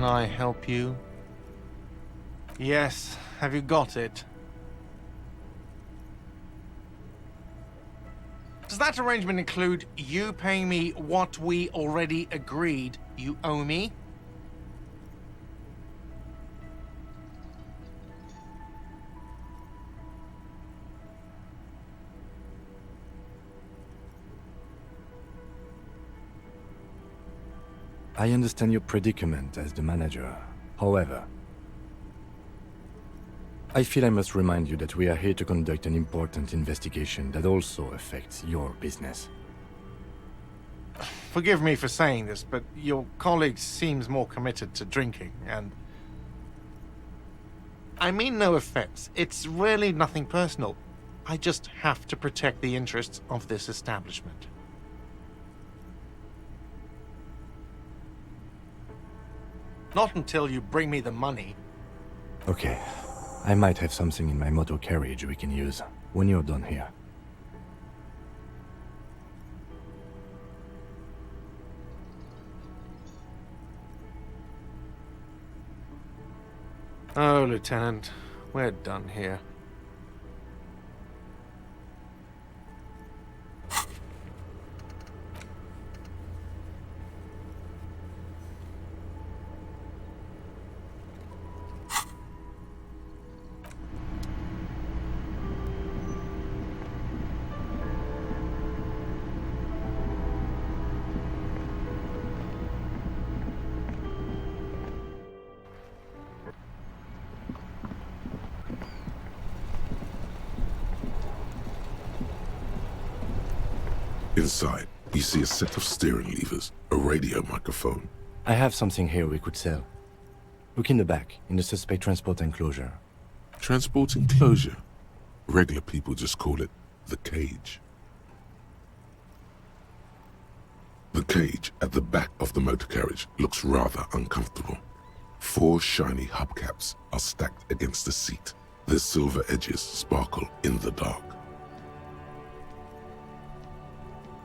can I help you? Yes, have you got it? Does that arrangement include you paying me what we already agreed you owe me? I understand your predicament as the manager. However, I feel I must remind you that we are here to conduct an important investigation that also affects your business. Forgive me for saying this, but your colleague seems more committed to drinking, and... I mean no offense. It's really nothing personal. I just have to protect the interests of this establishment. Not until you bring me the money. Okay, I might have something in my motor carriage we can use when you're done here. Oh, Lieutenant, we're done here. Inside, you see a set of steering levers, a radio microphone. I have something here we could sell. Look in the back, in the suspect transport enclosure. Transport enclosure. Regular people just call it the cage. The cage at the back of the motor carriage looks rather uncomfortable. 4 shiny hubcaps are stacked against the seat. Their silver edges sparkle in the dark.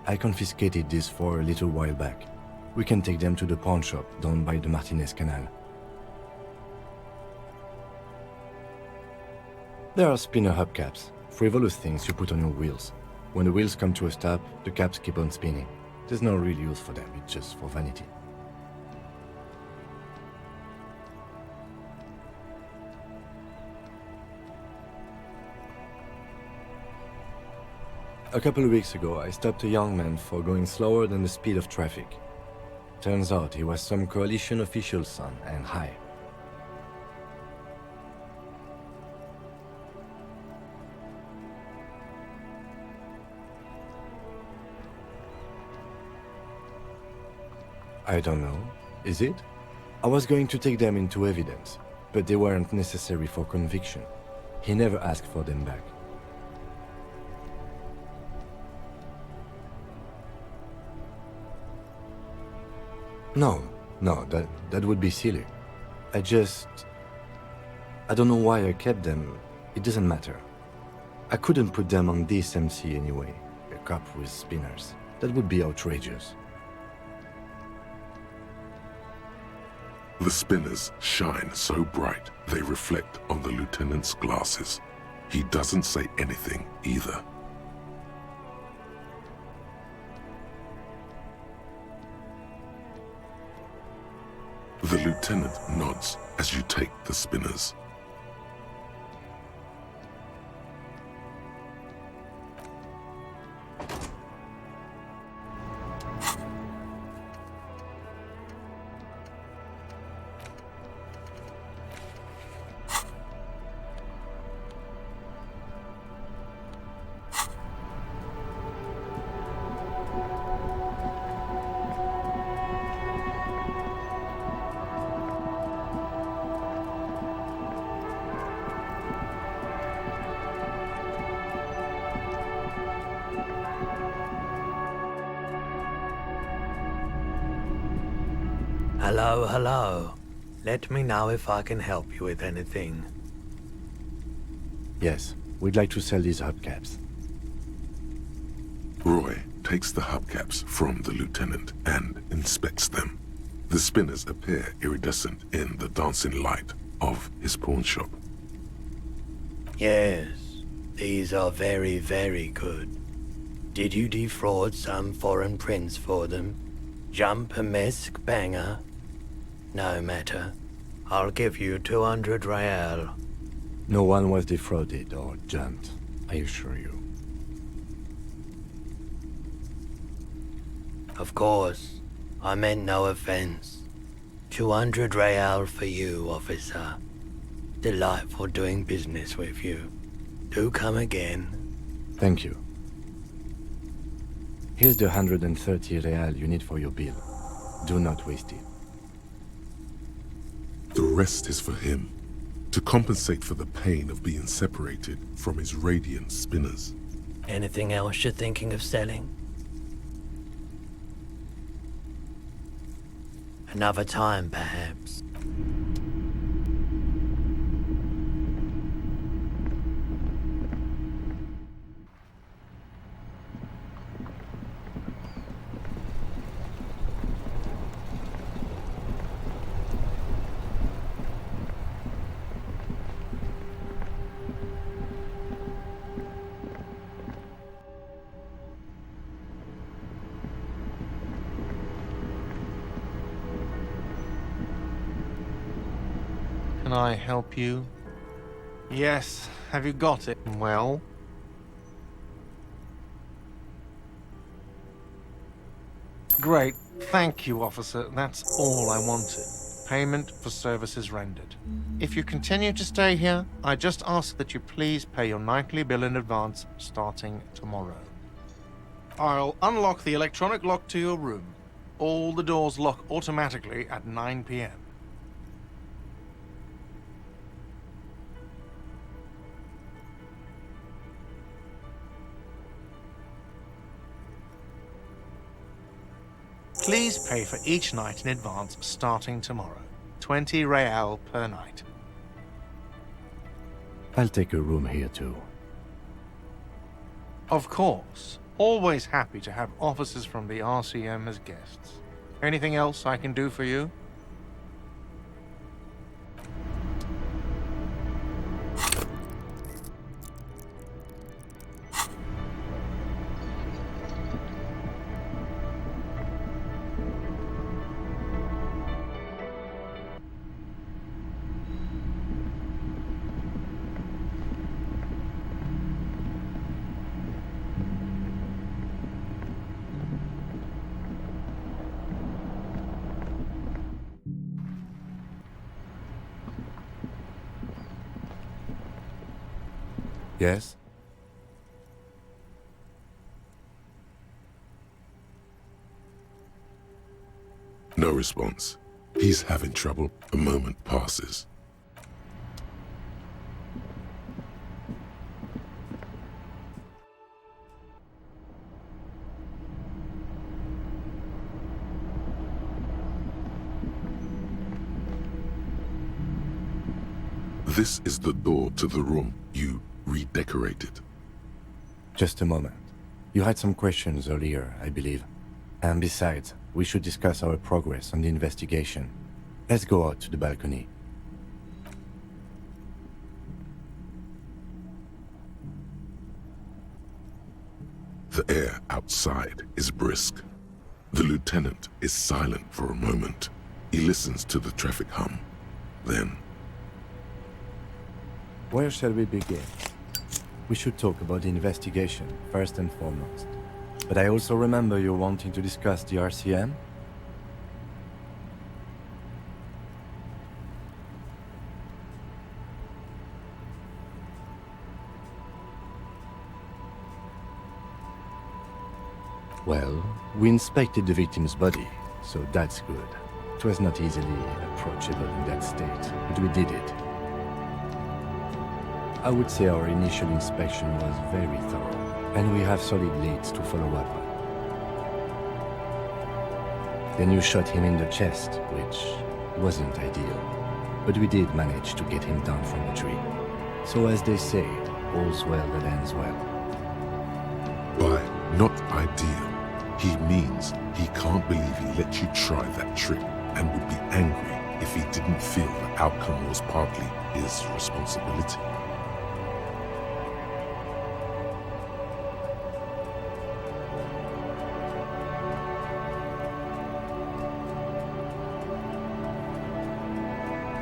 I confiscated these 4 a little while back. We can take them to the pawn shop down by the Martinez Canal. There are spinner hubcaps, frivolous things you put on your wheels. When the wheels come to a stop, the caps keep on spinning. There's no real use for them, it's just for vanity. A couple of weeks ago, I stopped a young man for going slower than the speed of traffic. Turns out he was some coalition official's son and high. I don't know. Is it? I was going to take them into evidence, but they weren't necessary for conviction. He never asked for them back. No, that would be silly. I don't know why I kept them. It doesn't matter. I couldn't put them on this MC anyway. A cop with spinners. That would be outrageous. The spinners shine so bright they reflect on the lieutenant's glasses. He doesn't say anything either. The lieutenant nods as you take the spinners. Hello. Let me know if I can help you with anything. Yes, we'd like to sell these hubcaps. Roy takes the hubcaps from the lieutenant and inspects them. The spinners appear iridescent in the dancing light of his pawn shop. Yes, these are very, very good. Did you defraud some foreign prince for them? Jump-a-mesk banger? No matter. I'll give you 200 real. No one was defrauded or jumped, I assure you. Of course, I meant no offense. 200 real for you, officer. Delightful doing business with you. Do come again. Thank you. Here's the 130 real you need for your bill. Do not waste it. The rest is for him, to compensate for the pain of being separated from his radiant spinners. Anything else you're thinking of selling? Another time, perhaps. Can I help you? Yes. Have you got it? Well? Great. Thank you, officer. That's all I wanted. Payment for services rendered. If you continue to stay here, I just ask that you please pay your nightly bill in advance starting tomorrow. I'll unlock the electronic lock to your room. All the doors lock automatically at 9 p.m. Please pay for each night in advance starting tomorrow. 20 real per night. I'll take a room here too. Of course. Always happy to have officers from the RCM as guests. Anything else I can do for you? Yes? No response. He's having trouble. A moment passes. This is the door to the room you redecorated. Just a moment. You had some questions earlier, I believe. And besides, we should discuss our progress on the investigation. Let's go out to the balcony. The air outside is brisk. The lieutenant is silent for a moment. He listens to the traffic hum. Then, Where shall we begin? We should talk about the investigation, first and foremost. But I also remember you wanting to discuss the RCM? Well, we inspected the victim's body, so that's good. It was not easily approachable in that state, but we did it. I would say our initial inspection was very thorough, and we have solid leads to follow up on. Then you shot him in the chest, which wasn't ideal, but we did manage to get him down from the tree. So as they say, all's well that ends well. by not ideal, he means he can't believe he let you try that trick and would be angry if he didn't feel the outcome was partly his responsibility.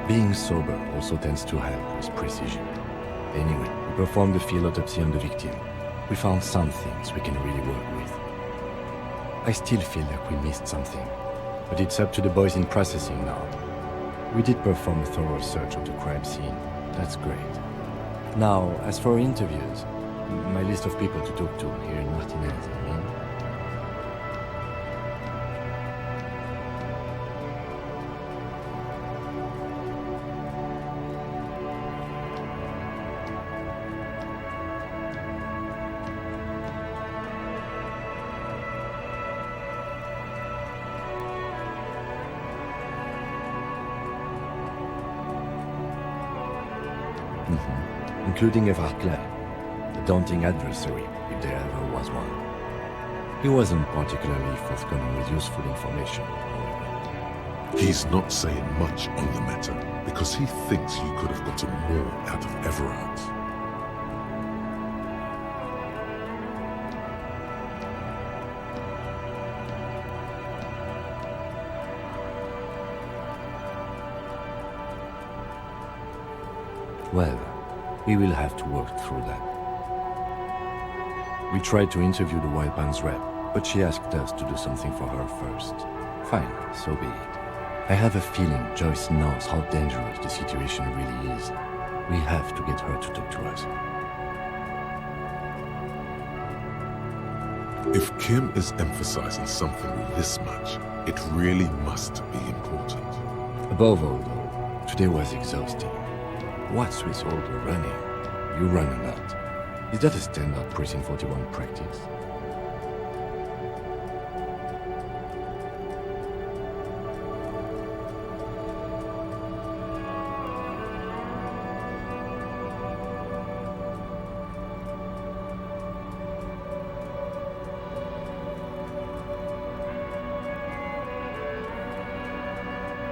Being sober also tends to help with precision. Anyway, we performed the field autopsy on the victim. We found some things we can really work with. I still feel like we missed something, but it's up to the boys in processing now. We did perform a thorough search of the crime scene. That's great. Now, as for interviews, my list of people to talk to here in Martinez, I mean. Including vakitler, the daunting adversary, if there ever was one. He wasn't particularly forthcoming with useful information, however. He's not saying much on the matter because he thinks you could have gotten more out of Everard. Well, we will have to work through that. We tried to interview the Wild Pines rep, but she asked us to do something for her first. Fine, so be it. I have a feeling Joyce knows how dangerous the situation really is. We have to get her to talk to us. If Kim is emphasizing something this much, it really must be important. Above all, though, today was exhausting. What's with all the running? You run a lot. Is that a standard Precinct 41 practice?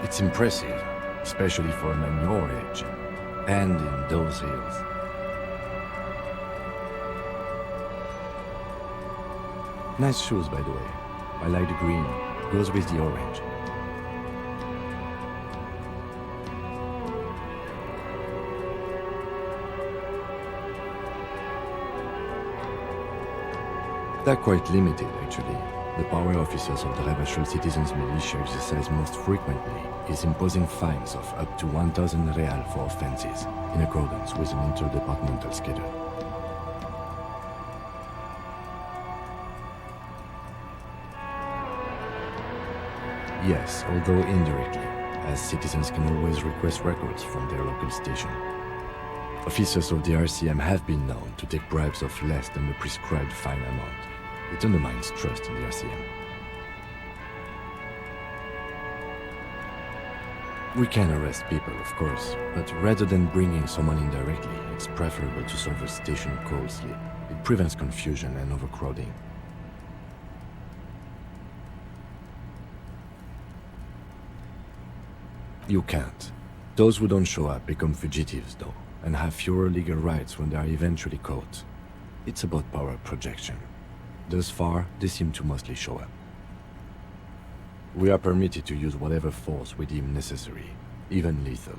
It's impressive, especially for a man your age. And in those hills. Nice shoes, by the way. I like the green. Goes with the orange. They're quite limited, actually. The power officers of the Rebel Citizens Militia exercise most frequently is imposing fines of up to 1,000 real for offenses, in accordance with an interdepartmental schedule. Yes, although indirectly, as citizens can always request records from their local station. Officers of the RCM have been known to take bribes of less than the prescribed fine amount. It undermines trust in the RCM. We can arrest people, of course, but rather than bringing someone in directly, it's preferable to solve a station call slip. It prevents confusion and overcrowding. You can't. Those who don't show up become fugitives, though, and have fewer legal rights when they are eventually caught. It's about power projection. Thus far, they seem to mostly show up. We are permitted to use whatever force we deem necessary, even lethal.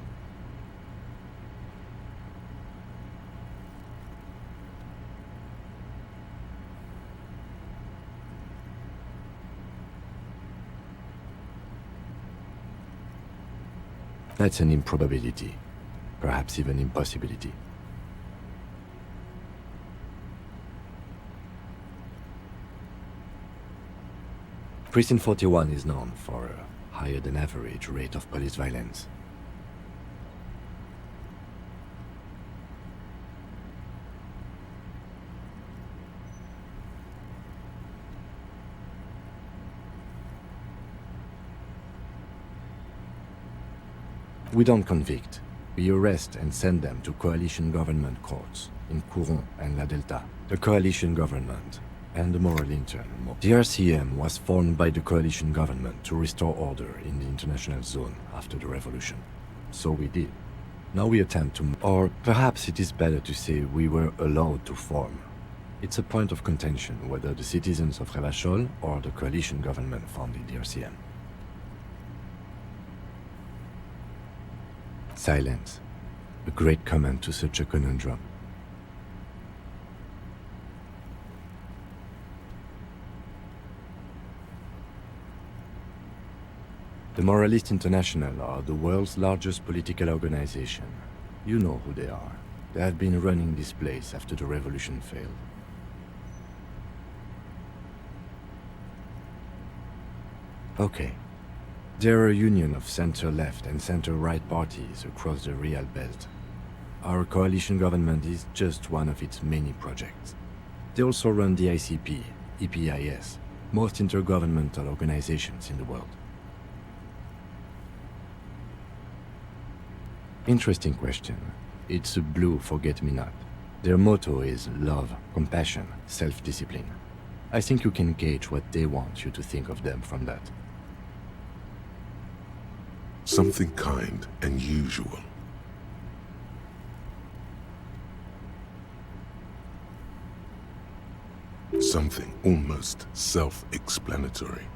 That's an improbability, perhaps even impossibility. Precinct 41 is known for a higher than average rate of police violence. We don't convict. We arrest and send them to coalition government courts in Courant and La Delta. The coalition government, and the moral intern. The RCM was formed by the coalition government to restore order in the international zone after the revolution. So we did. Now we attempt to, or perhaps it is better to say we were allowed to form. It's a point of contention whether the citizens of Revachol or the coalition government founded the RCM. Silence. A great comment to such a conundrum. The Moralist International are the world's largest political organization. You know who they are. They have been running this place after the revolution failed. Okay. They're a union of center-left and center-right parties across the Real Belt. Our coalition government is just one of its many projects. They also run the ICP, EPIS, most intergovernmental organizations in the world. Interesting question. It's a blue forget-me-not. Their motto is love, compassion, self-discipline. I think you can gauge what they want you to think of them from that. Something kind and usual. Something almost self-explanatory.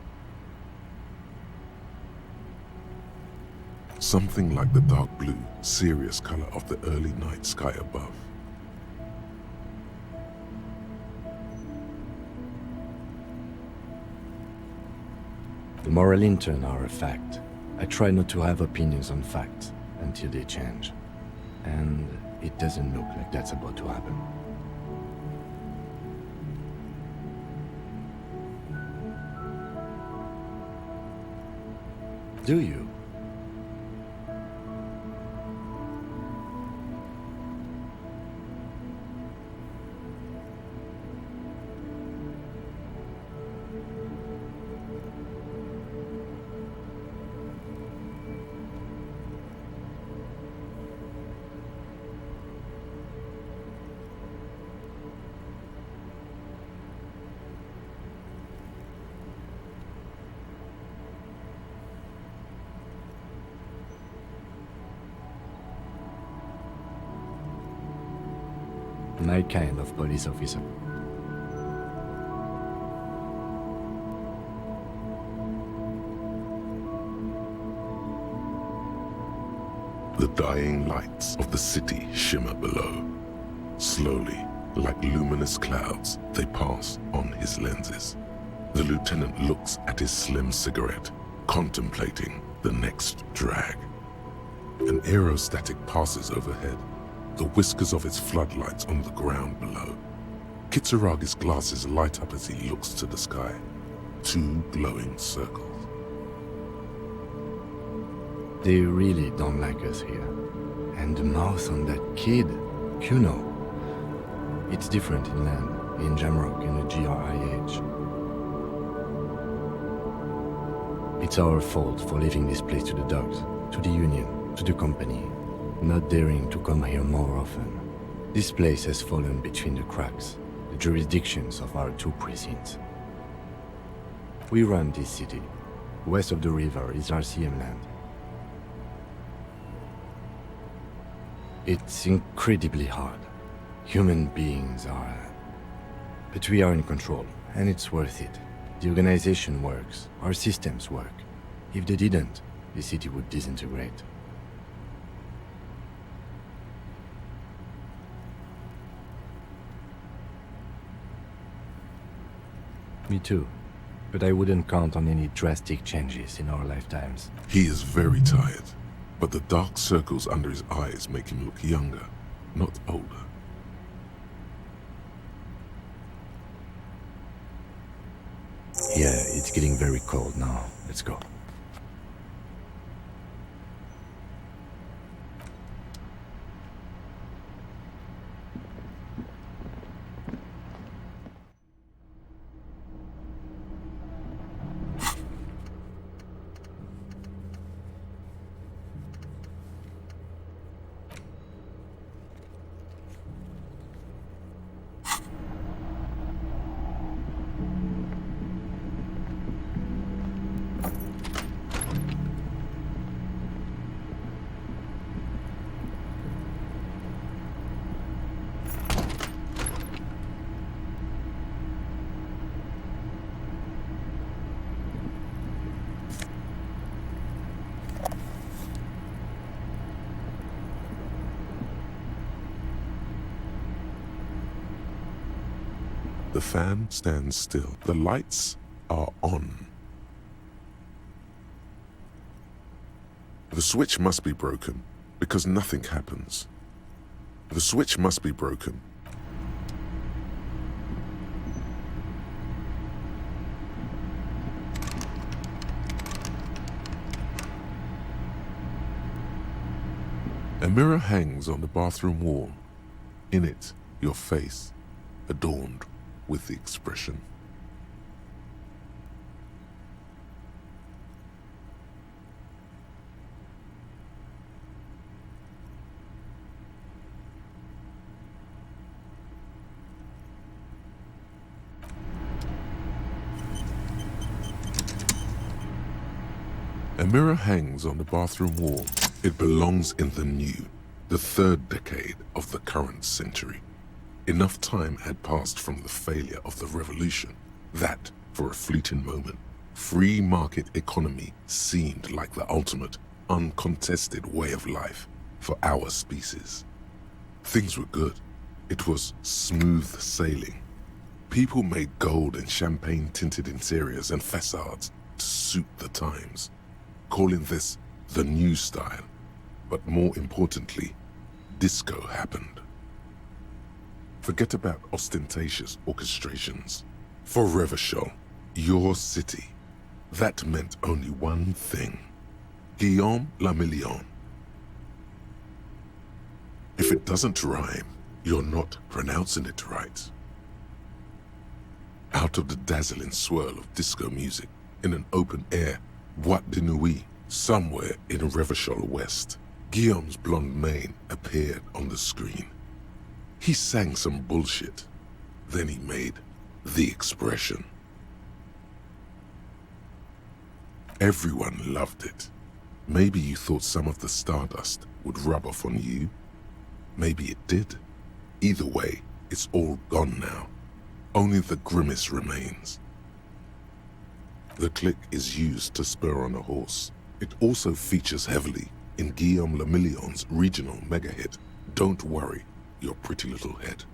Something like the dark blue, serious color of the early night sky above. The moral intern are a fact. I try not to have opinions on facts until they change. And it doesn't look like that's about to happen. Do you? My kind of police officer. The dying lights of the city shimmer below. Slowly, like luminous clouds, they pass on his lenses. The lieutenant looks at his slim cigarette, contemplating the next drag. An aerostatic passes overhead, the whiskers of its floodlights on the ground below. Kitsuragi's glasses light up as he looks to the sky. Two glowing circles. They really don't like us here. And the mouth on that kid, Kuno. It's different inland, in Jamrock and the GRIH. It's our fault for leaving this place to the dogs, to the union, to the company, not daring to come here more often. This place has fallen between the cracks, the jurisdictions of our two precincts. We run this city. West of the river is RCM land. It's incredibly hard. Human beings are... But we are in control, and it's worth it. The organization works, our systems work. If they didn't, the city would disintegrate. Me too. But I wouldn't count on any drastic changes in our lifetimes. He is very tired, but the dark circles under his eyes make him look younger, not older. Yeah, it's getting very cold now. Let's go. The fan stands still. The lights are on. The switch must be broken because nothing happens. The switch must be broken. A mirror hangs on the bathroom wall. In it, your face, adorned with the expression. A mirror hangs on the bathroom wall. It belongs in the new, the third decade of the current century. Enough time had passed from the failure of the revolution that, for a fleeting moment, free market economy seemed like the ultimate, uncontested way of life for our species. Things were good. It was smooth sailing. People made gold and champagne-tinted interiors and facades to suit the times, calling this the new style. But more importantly, disco happened. Forget about ostentatious orchestrations. For Revachol, your city, that meant only one thing. Guillaume le Million. If it doesn't rhyme, you're not pronouncing it right. Out of the dazzling swirl of disco music, in an open-air boîte de nuit, somewhere in Revachol West, Guillaume's blonde mane appeared on the screen. He sang some bullshit. Then he made the expression. Everyone loved it. Maybe you thought some of the stardust would rub off on you. Maybe it did. Either way, it's all gone now. Only the grimace remains. The click is used to spur on a horse. It also features heavily in Guillaume le Million's regional mega hit, Don't Worry, Your Pretty Little Head.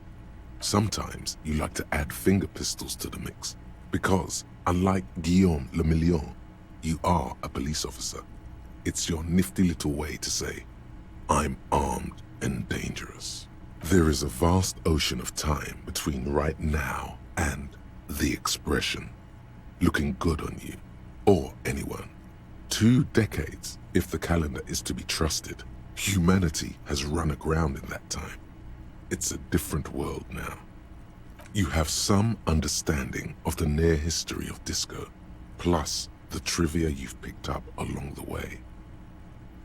Sometimes you like to add finger pistols to the mix, because, unlike Guillaume le Million, you are a police officer. It's your nifty little way to say, I'm armed and dangerous. There is a vast ocean of time between right now and the expression, looking good on you, or anyone. 2 decades, if the calendar is to be trusted. Humanity has run aground in that time. It's a different world now. You have some understanding of the near history of disco, plus the trivia you've picked up along the way.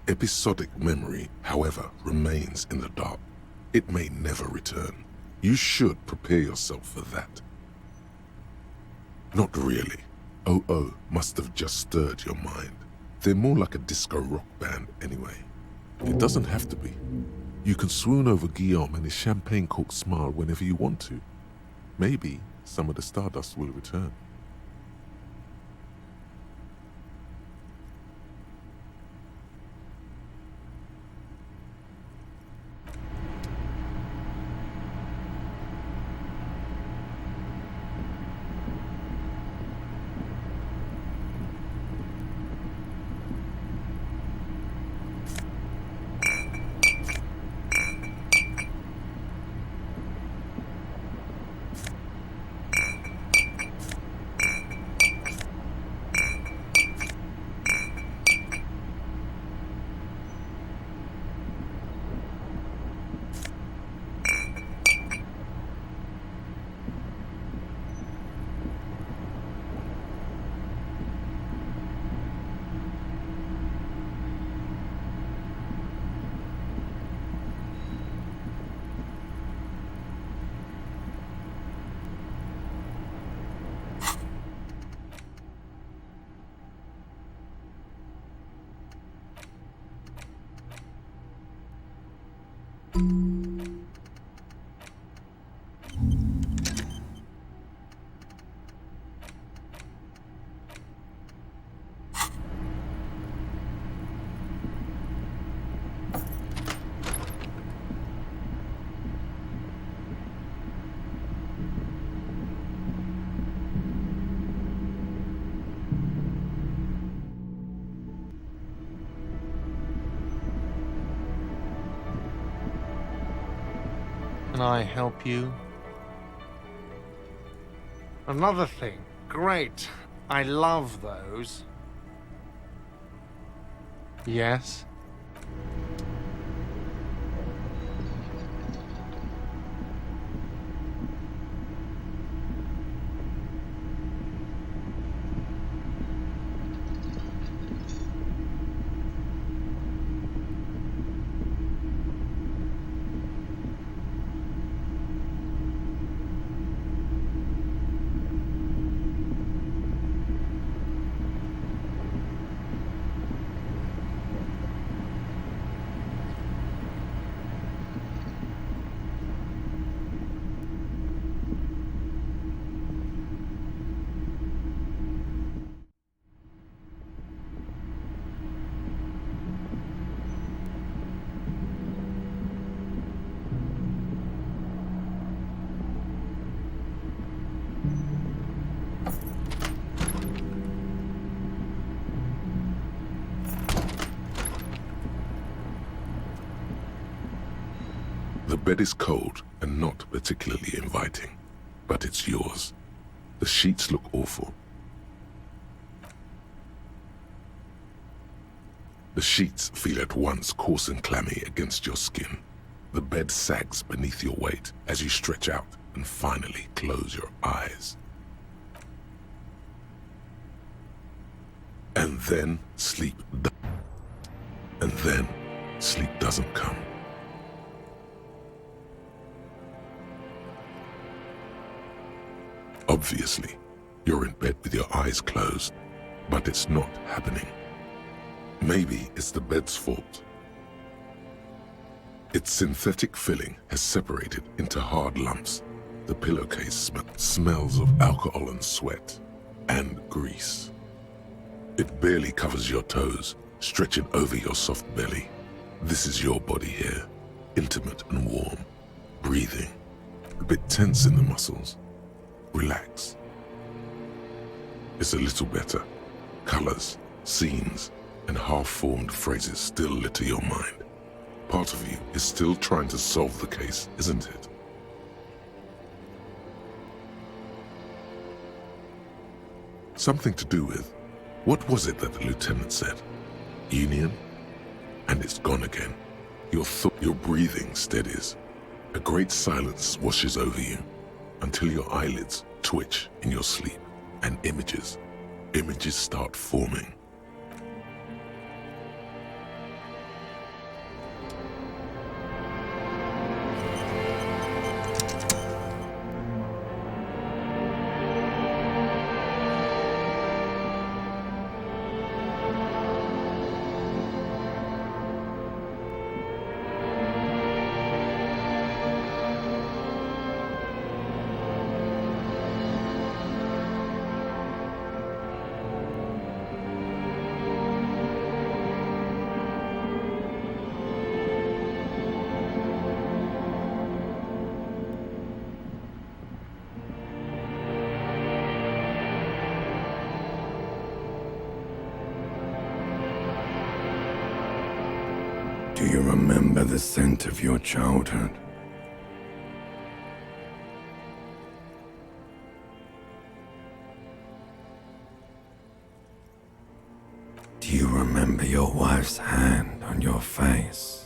Episodic memory, however, remains in the dark. It may never return. You should prepare yourself for that. Not really. OO must have just stirred your mind. They're more like a disco rock band anyway. It doesn't have to be. You can swoon over Guillaume and his champagne-corked smile whenever you want to. Maybe some of the stardust will return. can I help you? Another thing. Great. I love those. Yes? The bed is cold and not particularly inviting, but it's yours. The sheets look awful. The sheets feel at once coarse and clammy against your skin. The bed sags beneath your weight as you stretch out and finally close your eyes. And then sleep doesn't come. Obviously, you're in bed with your eyes closed, but it's not happening. Maybe it's the bed's fault. Its synthetic filling has separated into hard lumps. The pillowcase smells of alcohol and sweat and grease. It barely covers your toes, stretching over your soft belly. This is your body here, intimate and warm, breathing, a bit tense in the muscles. Relax. It's a little better. Colors, scenes, and half-formed phrases still litter your mind. Part of you is still trying to solve the case, isn't it? Something to do with, what was it that the lieutenant said? Union? And it's gone again. Your breathing steadies. A great silence washes over you until your eyelids twitch in your sleep and images start forming. Do you remember the scent of your childhood? Do you remember your wife's hand on your face?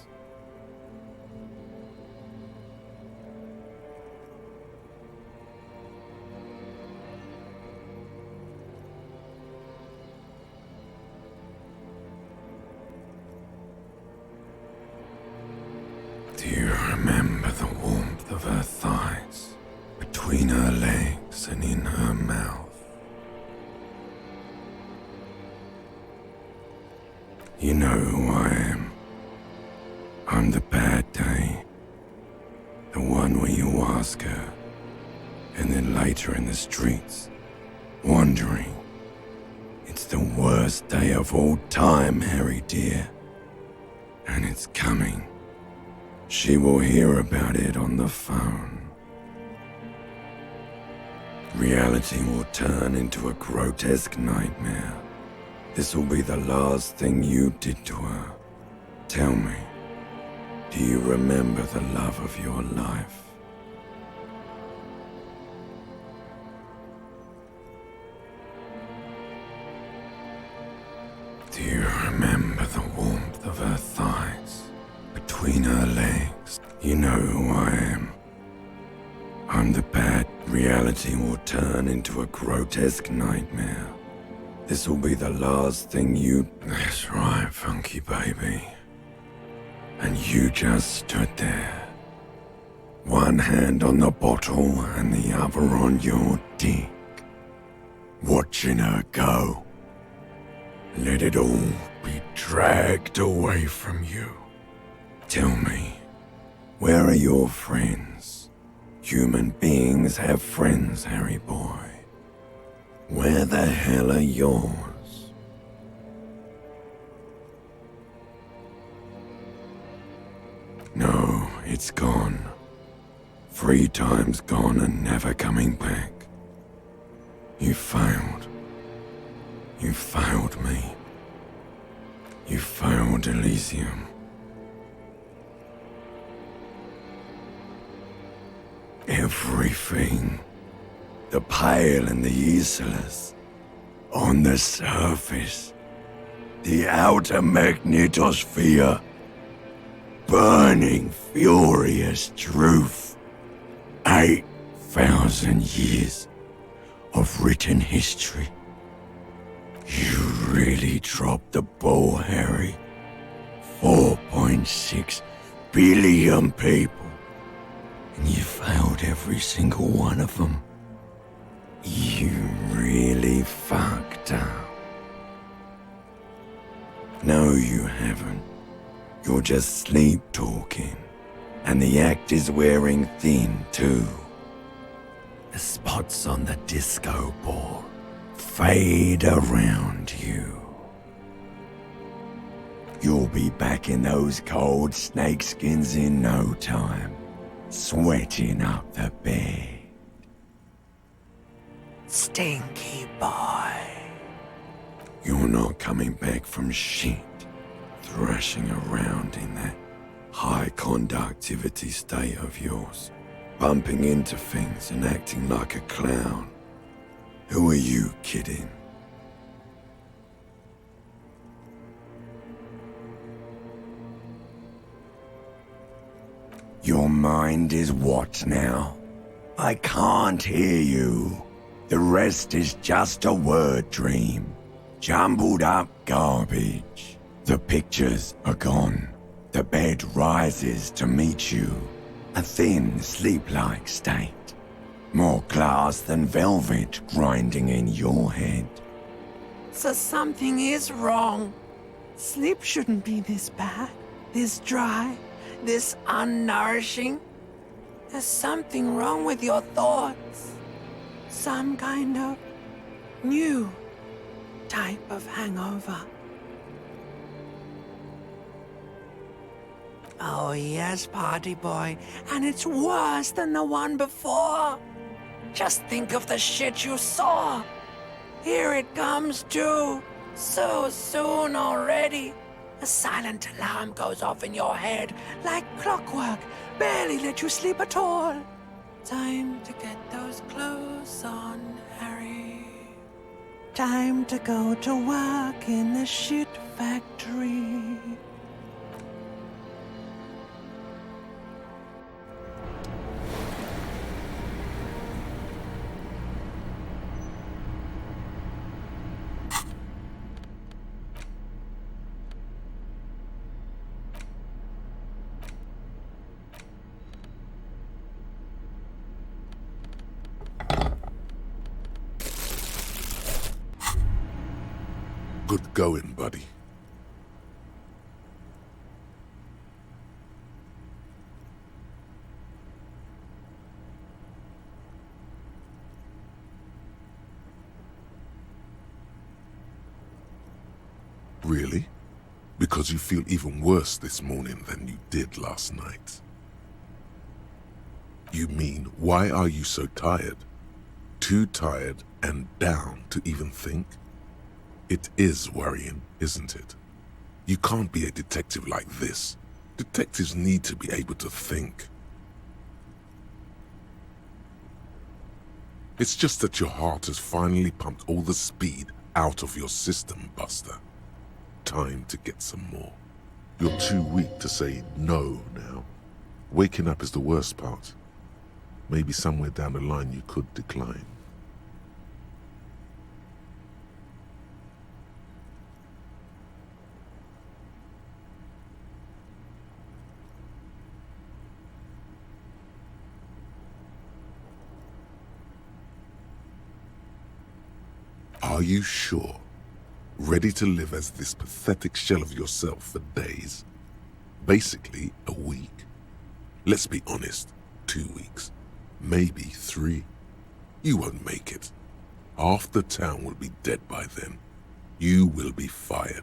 Do you remember the warmth of her thighs, between her legs and in her mouth? You know who I am. I'm the bad day. The one where you ask her, and then later in the streets, wandering. It's the worst day of all time, Harry dear. And it's coming. She will hear about it on the phone. Reality will turn into a grotesque nightmare. This will be the last thing you did to her. Tell me, do you remember the love of your life? Do you remember the warmth of her thighs, between her legs? You know who I am. I'm the bad. Reality will turn into a grotesque nightmare. This will be the last thing you... That's right, funky baby. And you just stood there. One hand on the bottle and the other on your dick. Watching her go. Let it all be dragged away from you. Tell me, where are your friends? Human beings have friends, Harry boy. Where the hell are yours? No, it's gone. 3 times gone and never coming back. You failed. You failed me. You failed Elysium. Everything. The pale and the useless. On the surface. The outer magnetosphere. Burning, furious truth. 8,000 years of written history. You really dropped the ball, Harry. 4.6 billion people. And you failed every single one of them. You really fucked up. No, you haven't. You're just sleep talking. And the act is wearing thin, too. The spots on the disco ball fade around you. You'll be back in those cold snakeskins in no time, sweating up the bed. Stinky boy. You're not coming back from shit, thrashing around in that high conductivity state of yours, bumping into things and acting like a clown. Who are you kidding? Your mind is what now? I can't hear you. The rest is just a word dream. Jumbled up garbage. The pictures are gone. The bed rises to meet you. A thin, sleep-like state. More glass than velvet grinding in your head. So something is wrong. Sleep shouldn't be this bad, this dry, this unnourishing. There's something wrong with your thoughts. Some kind of new type of hangover. Oh yes, party boy, and it's worse than the one before. Just think of the shit you saw. Here it comes too, so soon already. A silent alarm goes off in your head like clockwork, barely let you sleep at all. Time to get those clothes on, Harry. Time to go to work in the shit factory. Good going, buddy. Really? Because you feel even worse this morning than you did last night? You mean, why are you so tired? Too tired and down to even think? It is worrying, isn't it? You can't be a detective like this. Detectives need to be able to think. It's just that your heart has finally pumped all the speed out of your system, Buster. time to get some more. You're too weak to say no now. Waking up is the worst part. Maybe somewhere down the line you could decline. Are you sure? Ready to live as this pathetic shell of yourself for days? Basically, a week. Let's be honest, 2 weeks. Maybe 3. You won't make it. Half the town will be dead by then. You will be fired.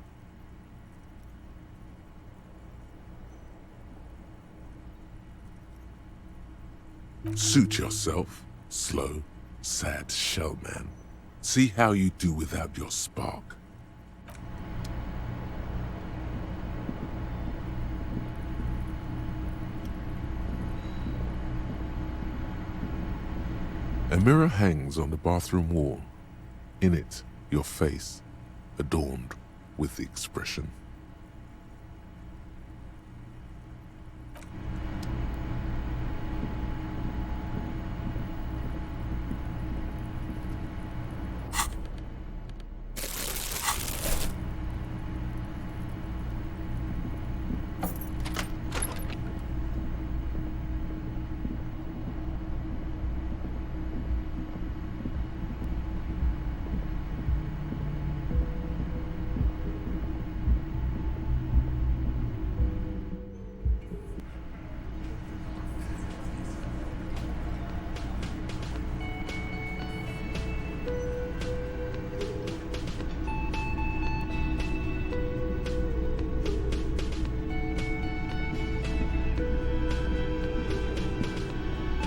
Suit yourself, slow, sad shell man. See how you do without your spark. A mirror hangs on the bathroom wall. In it, your face, adorned with the expression.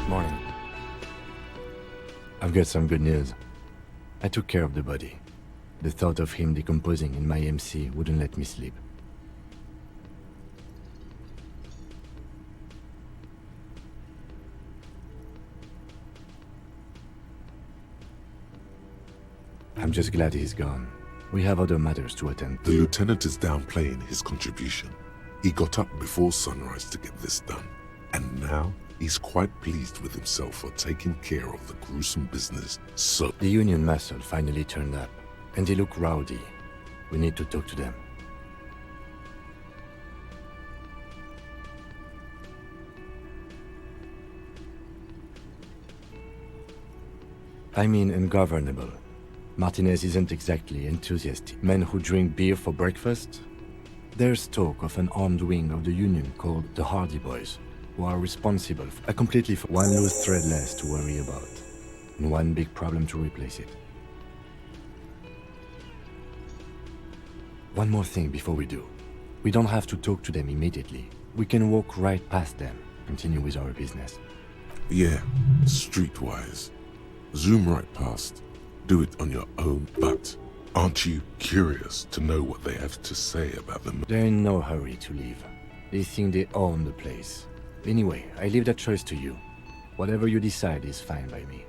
Morning. I've got some good news. I took care of the body. The thought of him decomposing in my MC wouldn't let me sleep. I'm just glad he's gone. We have other matters to attend The to. lieutenant is downplaying his contribution. He got up before sunrise to get this done. And now he's quite pleased with himself for taking care of the gruesome business so... The Union muscle finally turned up, and they look rowdy. We need to talk to them. I mean ungovernable. Martinez isn't exactly enthusiastic. Men who drink beer for breakfast? There's talk of an armed wing of the Union called the Hardy Boys, who are responsible for one loose thread less to worry about, and one big problem to replace it. One more thing before we do. We don't have to talk to them immediately. We can walk right past them, continue with our business. Yeah, streetwise. Zoom right past. Do it on your own, but aren't you curious to know what they have to say about them? They're in no hurry to leave. They think they own the place. Anyway, I leave that choice to you. Whatever you decide is fine by me.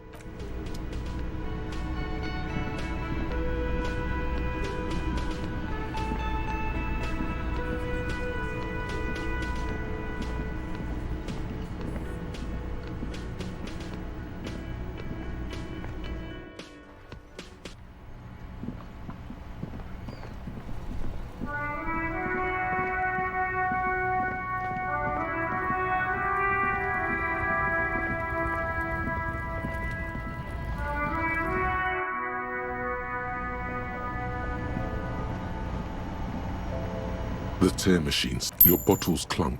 The tear machines, your bottles clunk.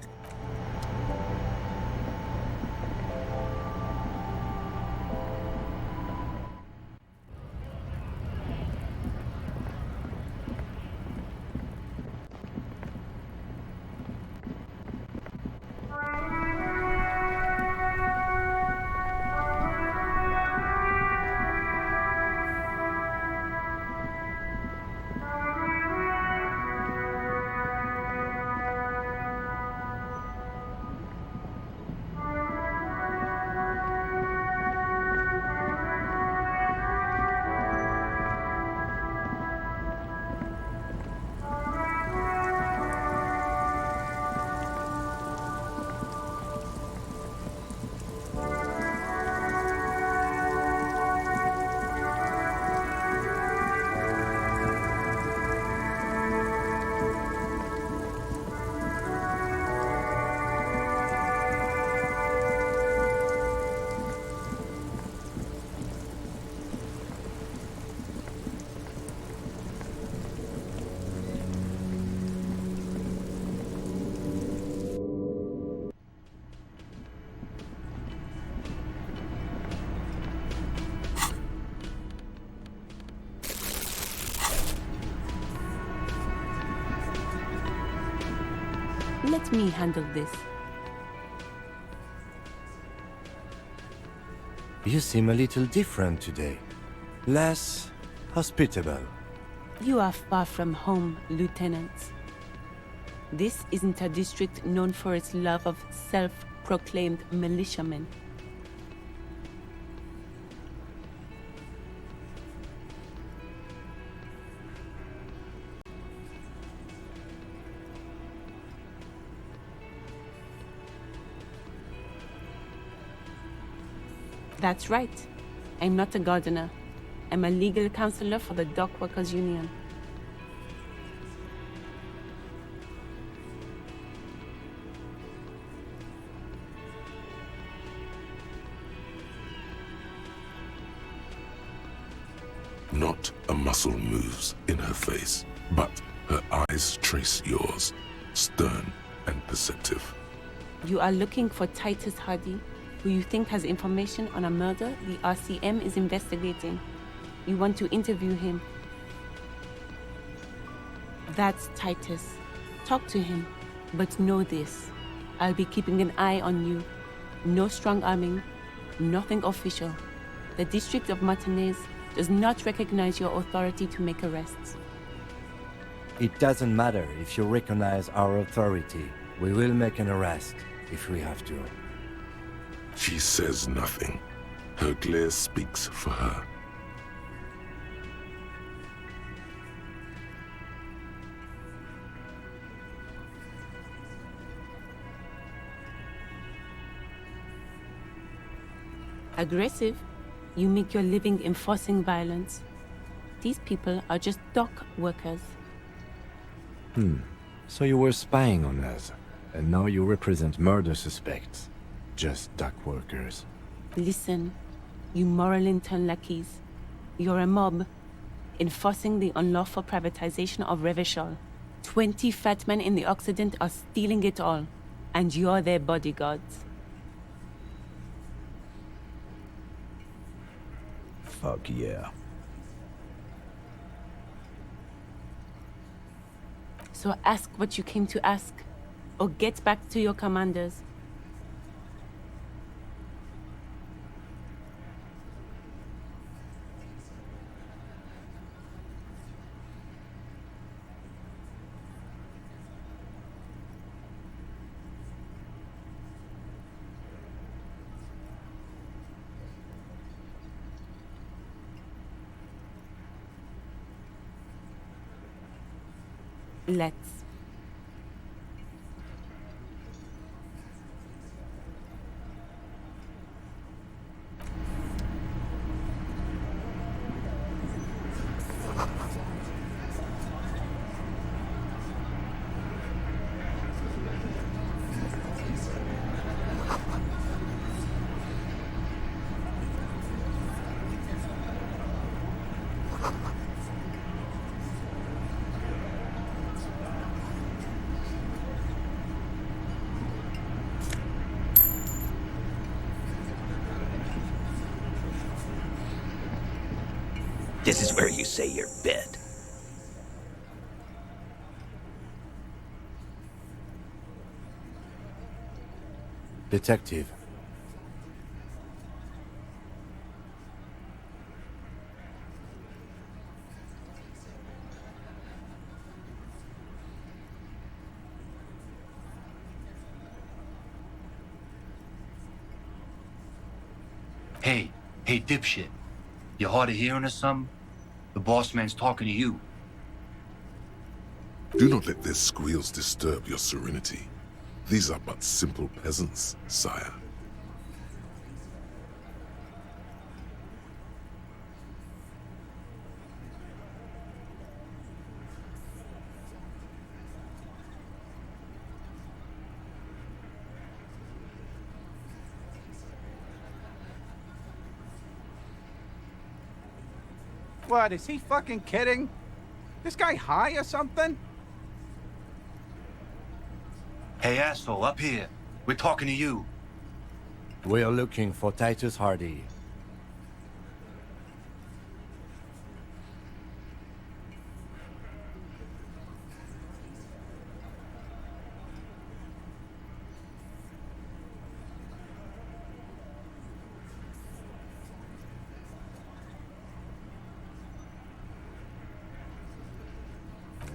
Let me handle this. You seem a little different today. Less hospitable. You are far from home, Lieutenant. This isn't a district known for its love of self-proclaimed militiamen. That's right. I'm not a gardener. I'm a legal counselor for the Dock Workers Union. Not a muscle moves in her face, but her eyes trace yours, stern and perceptive. You are looking for Titus Hardy, who you think has information on a murder the RCM is investigating. You want to interview him. That's Titus. Talk to him, but know this. I'll be keeping an eye on you. No strong arming, nothing official. The District of Martinez does not recognize your authority to make arrests. It doesn't matter if you recognize our authority. We will make an arrest if we have to. She says nothing. Her glare speaks for her. Aggressive? You make your living enforcing violence. These people are just dock workers. So you were spying on us, and now you represent murder suspects. Just dock workers. Listen, you moral intern lackeys. You're a mob, enforcing the unlawful privatization of Revachol. 20 fat men in the Occident are stealing it all, and you're their bodyguards. Fuck yeah. So ask what you came to ask, or get back to your commanders. Let's. This is where you say your bit. Detective. Hey, dipshit. You hard of hearing or something? The boss man's talking to you. Do not let their squeals disturb your serenity. These are but simple peasants, sire. What, is he fucking kidding? This guy high or something? Hey, asshole, up here. We're talking to you. We are looking for Titus Hardy.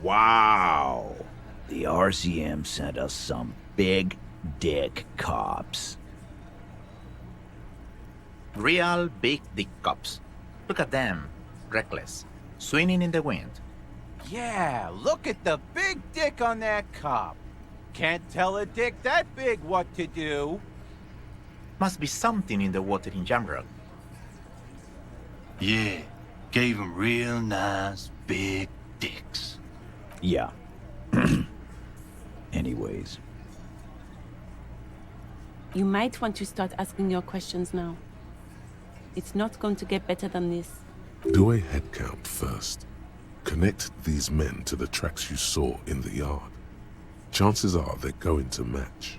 Wow. The RCM sent us some big dick cops. Real big dick cops. Look at them. Reckless. Swinging in the wind. Yeah, look at the big dick on that cop. Can't tell a dick that big what to do. Must be something in the water in general. Yeah, gave him real nice big dicks. Yeah. Anyways. You might want to start asking your questions now. It's not going to get better than this. Do a head count first. Connect these men to the tracks you saw in the yard. Chances are they're going to match.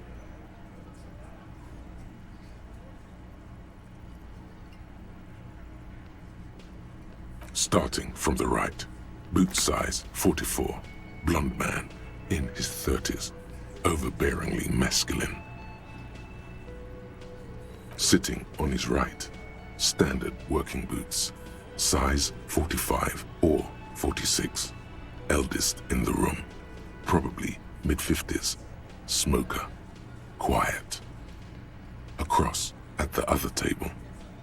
Starting from the right, boot size 44, blonde man, in his 30s, overbearingly masculine. Sitting on his right, standard working boots, size 45 or 46, eldest in the room, probably mid-50s, smoker, quiet. Across at the other table,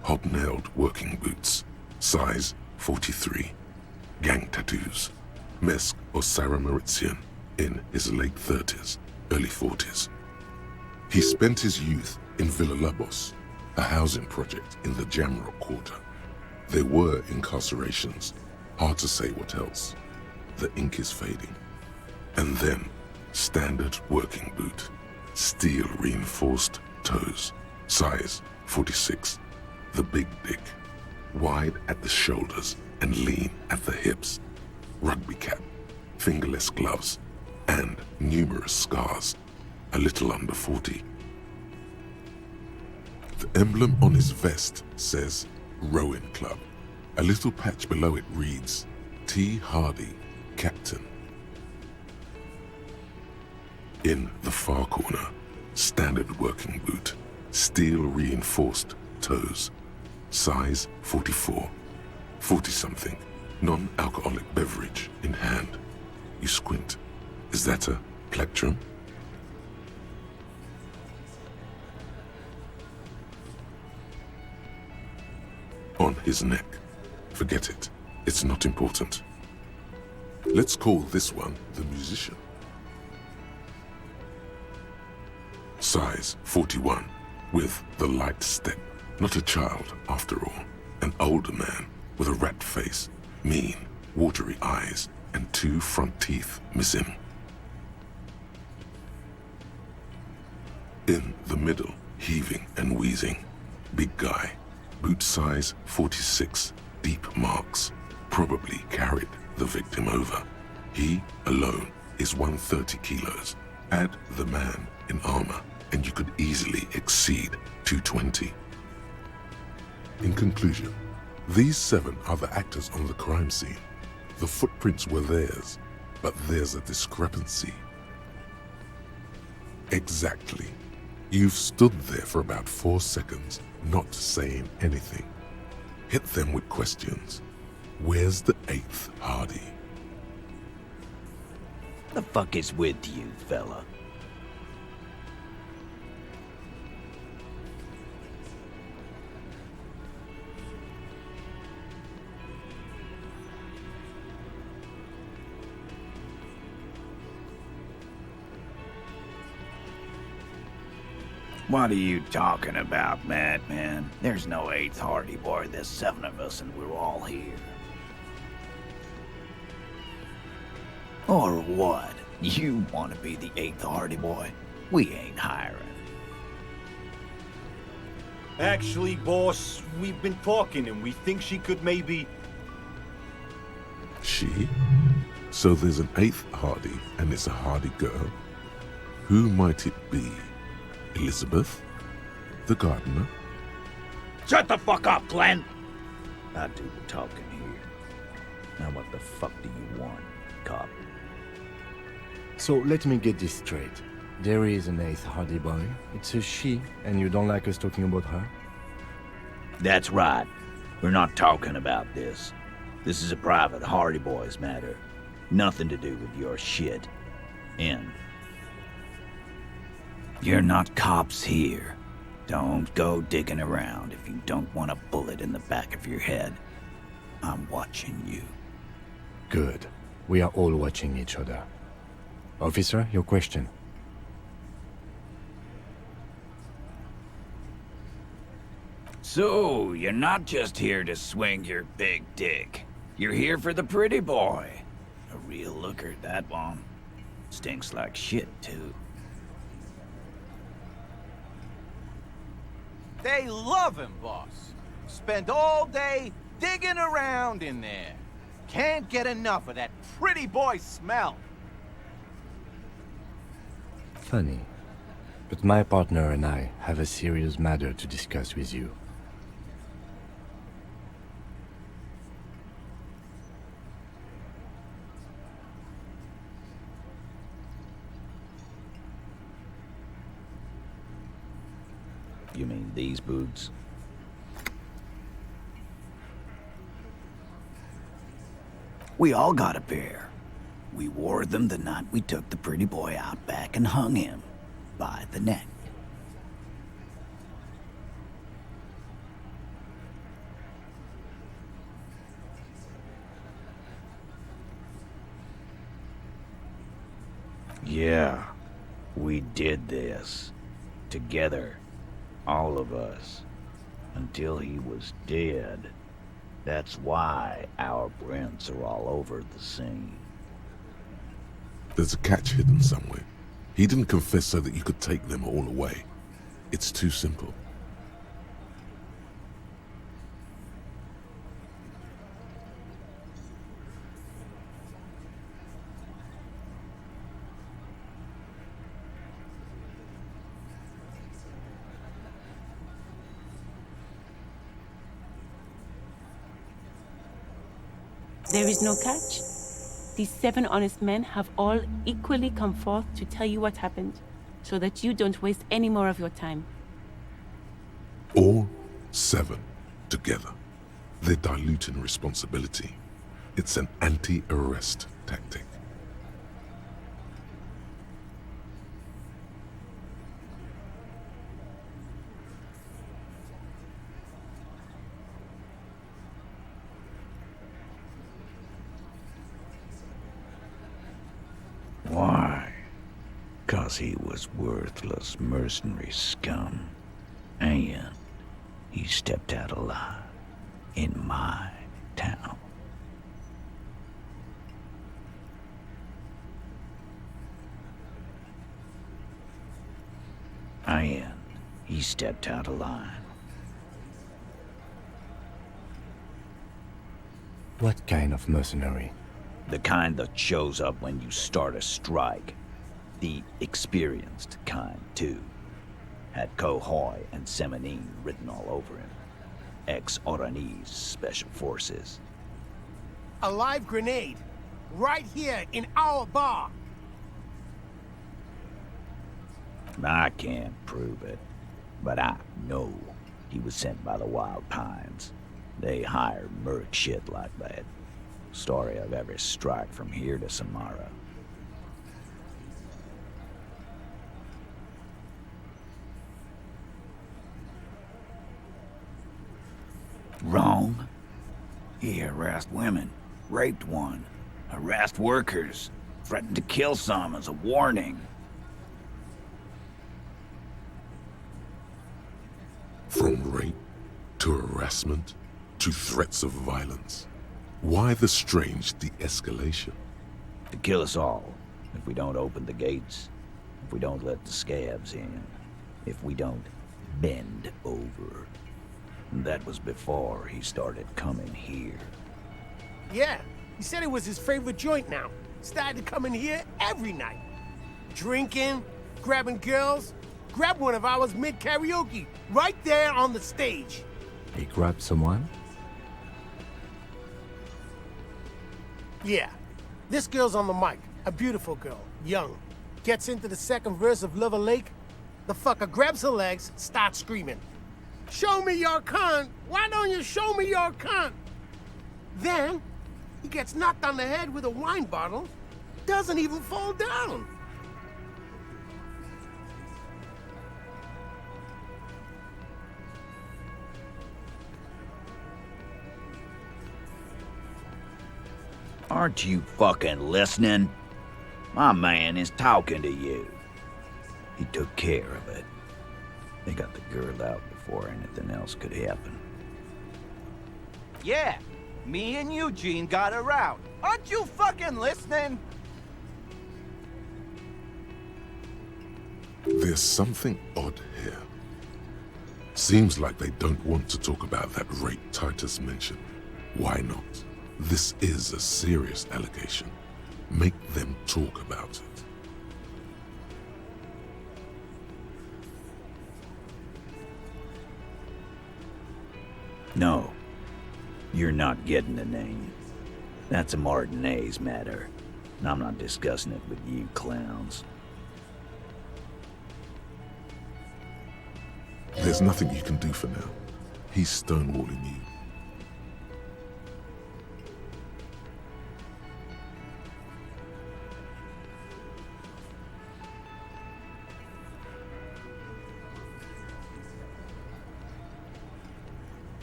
hobnailed working boots, size 43, gang tattoos, Mesk or Sarah Mauritian, in his late 30s, early 40s. He spent his youth in Villa Labos, a housing project in the Jamrock Quarter. There were incarcerations, hard to say what else. The ink is fading. And then, standard working boot, steel reinforced toes, size 46, the big dick, wide at the shoulders and lean at the hips, rugby cap, fingerless gloves, and numerous scars, a little under 40. The emblem on his vest says Rowing Club. A little patch below it reads T. Hardy, Captain. In the far corner, standard working boot, steel reinforced toes, size 44, 40-something, non-alcoholic beverage in hand. You squint. Is that a plectrum? On his neck. Forget it. It's not important. Let's call this one the musician. Size 41, with the light step. Not a child, after all. An older man with a rat face, mean, watery eyes, and 2 front teeth missing. In the middle, heaving and wheezing, big guy, boot size 46, deep marks, probably carried the victim over. He alone is 130 kilos. Add the man in armor, and you could easily exceed 220. In conclusion, these 7 are the actors on the crime scene. The footprints were theirs, but there's a discrepancy. Exactly. You've stood there for about 4 seconds, not saying anything. Hit them with questions. Where's the 8th Hardy? The fuck is with you, fella? What are you talking about, madman? There's no 8th Hardy boy. There's 7 of us and we're all here. Or what? You want to be the 8th Hardy boy? We ain't hiring. Actually, boss, we've been talking and we think she could maybe... She? So there's an 8th Hardy, and it's a Hardy girl? Who might it be? Elizabeth? The gardener? Shut the fuck up, Glenn! I do the talking here. Now what the fuck do you want, cop? So let me get this straight. There is an 8th Hardy boy. It's a she, and you don't like us talking about her? That's right. We're not talking about this. This is a private Hardy Boys matter. Nothing to do with your shit. End. You're not cops here. Don't go digging around if you don't want a bullet in the back of your head. I'm watching you. Good. We are all watching each other. Officer, your question. So, you're not just here to swing your big dick. You're here for the pretty boy. A real looker, that one. Stinks like shit, too. They love him, boss. Spend all day digging around in there. Can't get enough of that pretty boy smell. Funny. But my partner and I have a serious matter to discuss with you. You mean these boots? We all got a pair. We wore them the night we took the pretty boy out back and hung him by the neck. Yeah, we did this. Together. All of us. Until he was dead. That's why our prints are all over the scene. There's a catch hidden somewhere. He didn't confess so that you could take them all away. It's too simple. There is no catch. These 7 honest men have all equally come forth to tell you what happened, so that you don't waste any more of your time. All 7 together. They're diluting responsibility. It's an anti-arrest tactic. Why? 'Cause he was worthless mercenary scum. And he stepped out alive in my town. And he stepped out alive. What kind of mercenary? The kind that shows up when you start a strike. The experienced kind, too. Had Kohoy and Semenine written all over him. Ex-Oranese Special Forces. A live grenade. Right here in our bar. I can't prove it, but I know he was sent by the Wild Pines. They hire merc shit like that. Story of every strike from here to Samara. Wrong. He harassed women, raped one, harassed workers, threatened to kill some as a warning. From rape to harassment to threats of violence. Why the strange de-escalation? To kill us all, if we don't open the gates, if we don't let the scabs in, if we don't bend over. That was before he started coming here. Yeah, he said it was his favorite joint now. Started to come in here every night. Drinking, grabbing girls. Grabbed one of ours mid-karaoke, right there on the stage. He grabbed someone? Yeah. This girl's on the mic. A beautiful girl. Young. Gets into the second verse of Lover Lake. The fucker grabs her legs, starts screaming. Show me your cunt! Why don't you show me your cunt? Then, He gets knocked on the head with a wine bottle, doesn't even fall down. Aren't you fucking listening? My man is talking to you. He took care of it. They got the girl out before anything else could happen. Yeah, me and Eugene got her out. Aren't you fucking listening? There's something odd here. Seems like they don't want to talk about that rape Titus mentioned. Why not? This is a serious allegation. Make them talk about it. No, you're not getting the name. That's a Martinez matter, and I'm not discussing it with you clowns. There's nothing you can do for now. He's stonewalling you.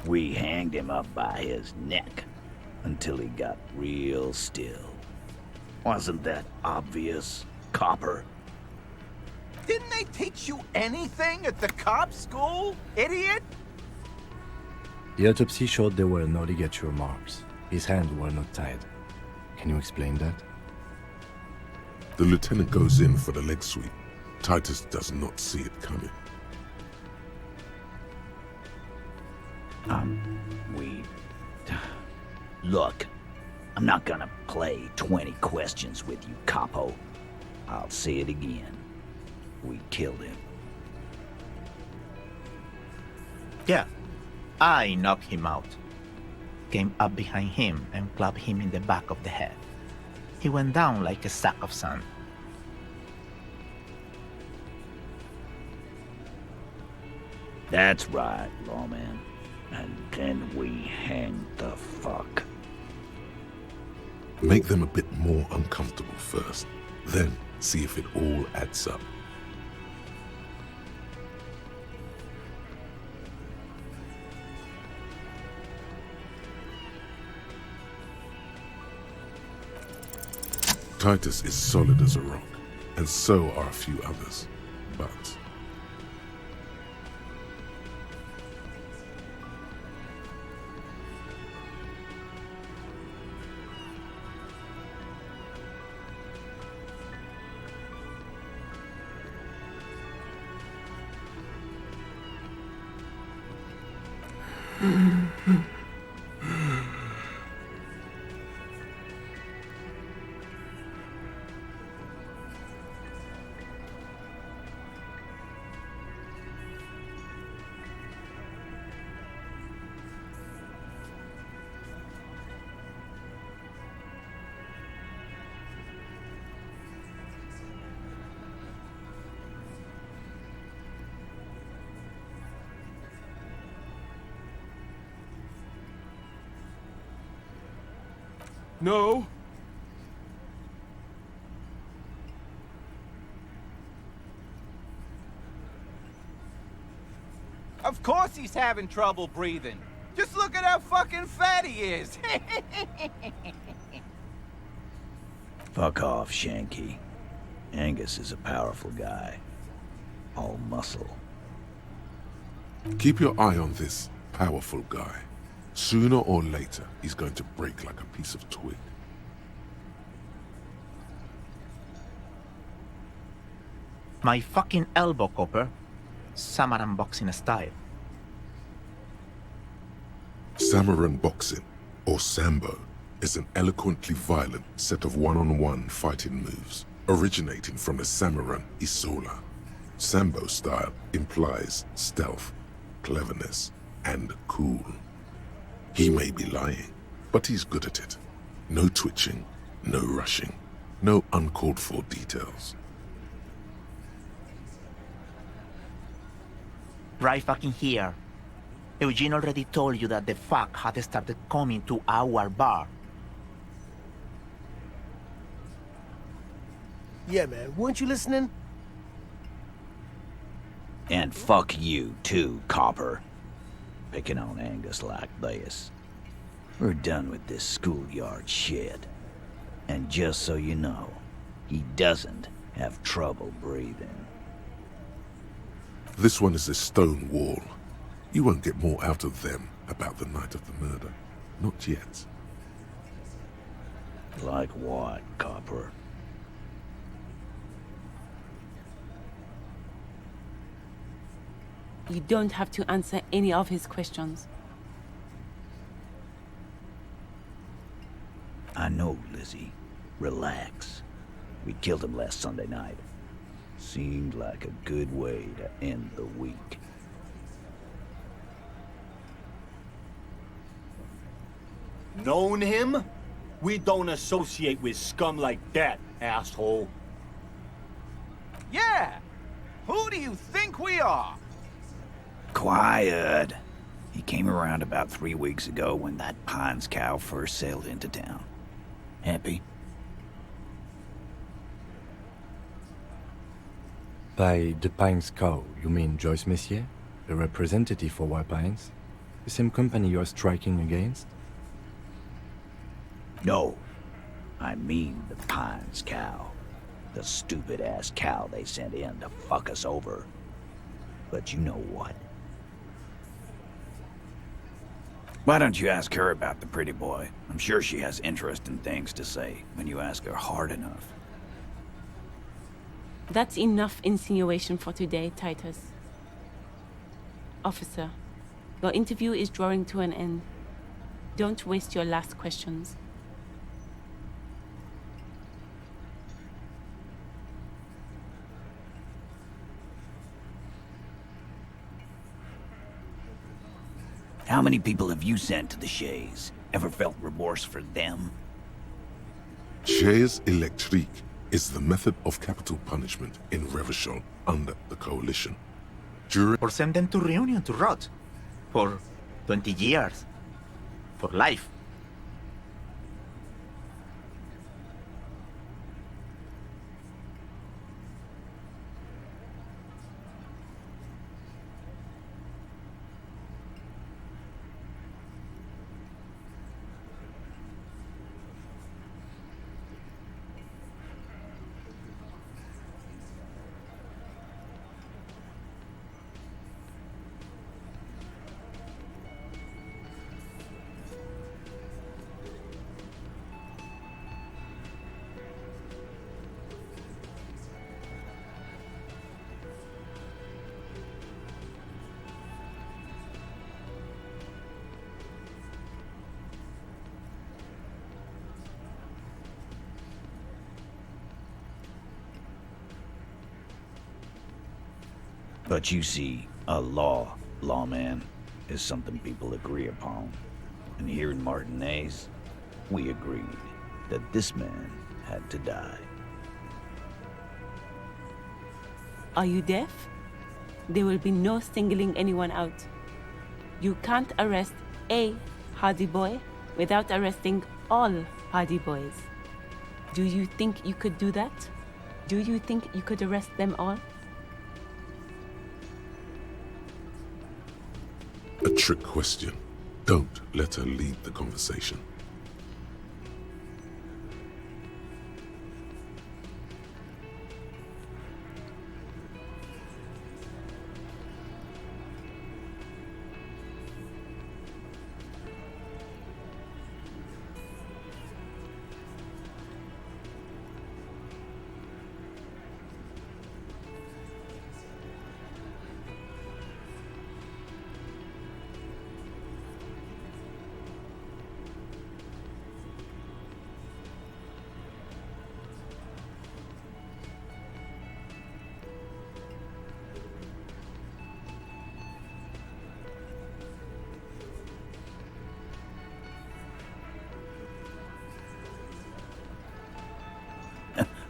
We hanged him up by his neck until he got real still. Wasn't that obvious, copper? Didn't they teach you anything at the cop school, idiot? The autopsy showed there were no ligature marks. His hands were not tied. Can you explain that? The lieutenant goes in for the leg sweep. Titus does not see it coming. Look, I'm not gonna play 20 questions with you, capo. I'll say it again. We killed him. Yeah, I knocked him out. Came up behind him and clubbed him in the back of the head. He went down like a sack of sand. That's right, lawman. And then we hang the fuck. Make them a bit more uncomfortable first, then see if it all adds up. Titus is solid as a rock, and so are a few others, but... No. Of course he's having trouble breathing. Just look at how fucking fat he is. Fuck off, Shanky. Angus is a powerful guy. All muscle. Keep your eye on this powerful guy. Sooner or later, he's going to break like a piece of twig. My fucking elbow, Copper. Samaran boxing style. Samaran boxing, or Sambo, is an eloquently violent set of one-on-one fighting moves, originating from the Samaran Isola. Sambo style implies stealth, cleverness, and cool. He may be lying, but he's good at it. No twitching, no rushing, no uncalled for details. Right fucking here. Eugene already told you that the fuck had started coming to our bar. Yeah, man. Weren't you listening? And fuck you too, copper. Picking on Angus like this. We're done with this schoolyard shit. And just so you know, he doesn't have trouble breathing. This one is a stone wall. You won't get more out of them about the night of the murder. Not yet. Like what, copper? You don't have to answer any of his questions. I know, Lizzie. Relax. We killed him last Sunday night. Seemed like a good way to end the week. Known him? We don't associate with scum like that, asshole. Yeah! Who do you think we are? Quiet. He came around about 3 weeks ago when that Pines cow first sailed into town. Happy? By the Pines cow, you mean Joyce Messier, the representative for White Pines? The same company you're striking against? No. I mean the Pines cow. The stupid-ass cow they sent in to fuck us over. But you know what? Why don't you ask her about the pretty boy? I'm sure she has interesting things to say when you ask her hard enough. That's enough insinuation for today, Titus. Officer, your interview is drawing to an end. Don't waste your last questions. How many people have you sent to the Shays? Ever felt remorse for them? Chaise électrique is the method of capital punishment in Revachol under the Coalition. During Or send them to Reunion to rot. For 20 years. For life. But you see, a lawman, is something people agree upon. And here in Martinez, we agreed that this man had to die. Are you deaf? There will be no singling anyone out. You can't arrest a Hardy Boy without arresting all Hardy Boys. Do you think you could do that? Do you think you could arrest them all? a trick question. Don't let her lead the conversation.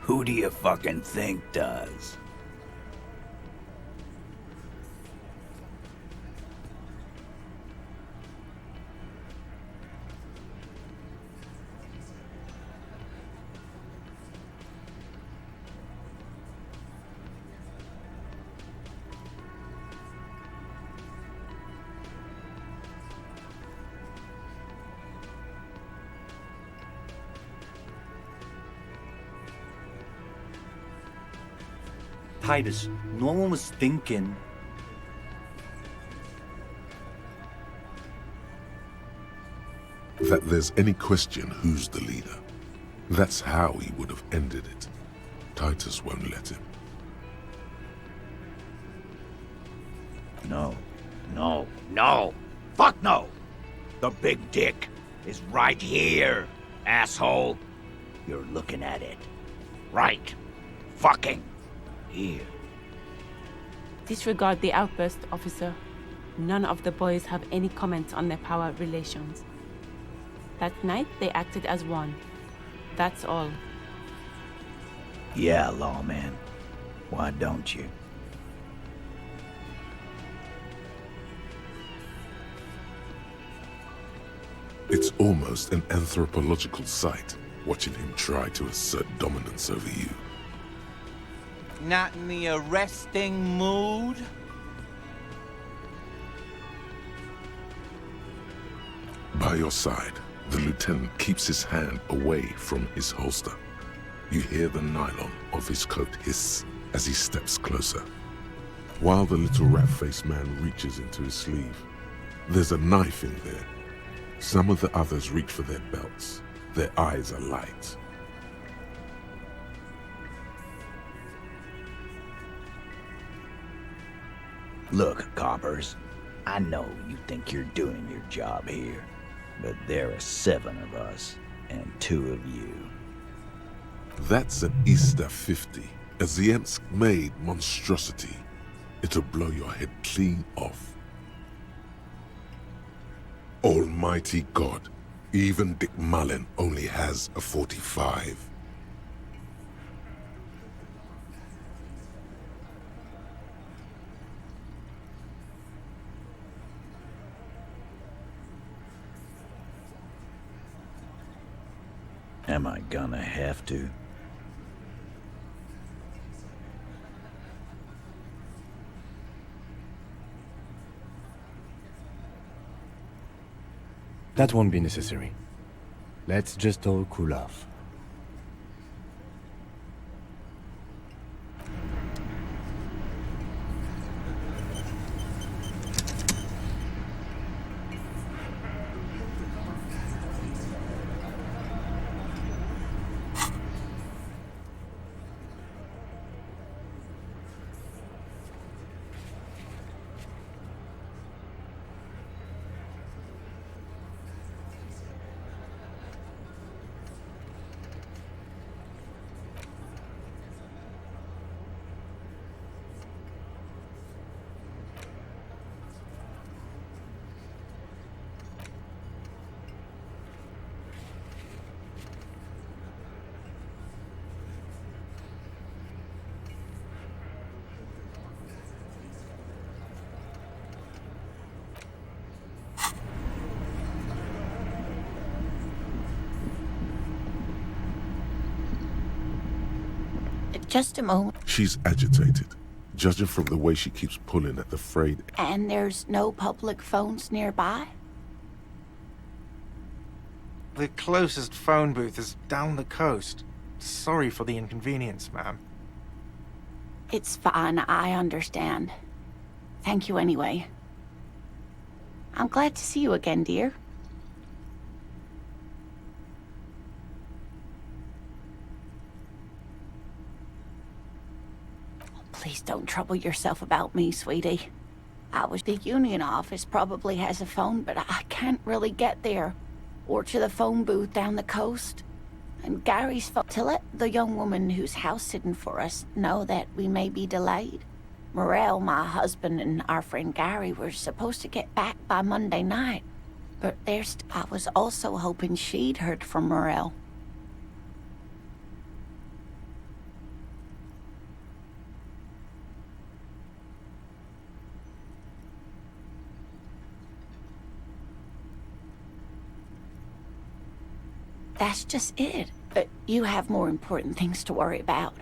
Who do you fucking think does? Titus, no one was thinking. That there's any question who's the leader. That's how he would have ended it. Titus won't let him. No. No. No. Fuck no! The big dick is right here, asshole. You're looking at it. Right. Fucking here. Disregard the outburst, officer. None of the boys have any comments on their power relations. That night, they acted as one. That's all. Yeah, lawman. Why don't you? It's almost an anthropological sight, watching him try to assert dominance over you. Not in the arresting mood? By your side, the lieutenant keeps his hand away from his holster. You hear the nylon of his coat hiss as he steps closer. While the little rat-faced man reaches into his sleeve, there's a knife in there. Some of the others reach for their belts. Their eyes are light. Look, coppers, I know you think you're doing your job here, but there are 7 of us and 2 of you. That's an Easter 50, a Ziemsk-made monstrosity. It'll blow your head clean off. Almighty God, even Dick Mullen only has a 45. Am I gonna have to? That won't be necessary. Let's just all cool off. Just a moment. She's agitated, judging from the way she keeps pulling at the frayed. And there's no public phones nearby? The closest phone booth is down the coast. Sorry for the inconvenience, ma'am. It's fine, I understand. Thank you anyway. I'm glad to see you again, dear. Please don't trouble yourself about me, sweetie. The union office probably has a phone, but I can't really get there. Or to the phone booth down the coast. And Gary's phone to let the young woman who's house-sitting for us know that we may be delayed. Morel, my husband, and our friend Gary were supposed to get back by Monday night. But I was also hoping she'd heard from Morel. That's just it. But you have more important things to worry about.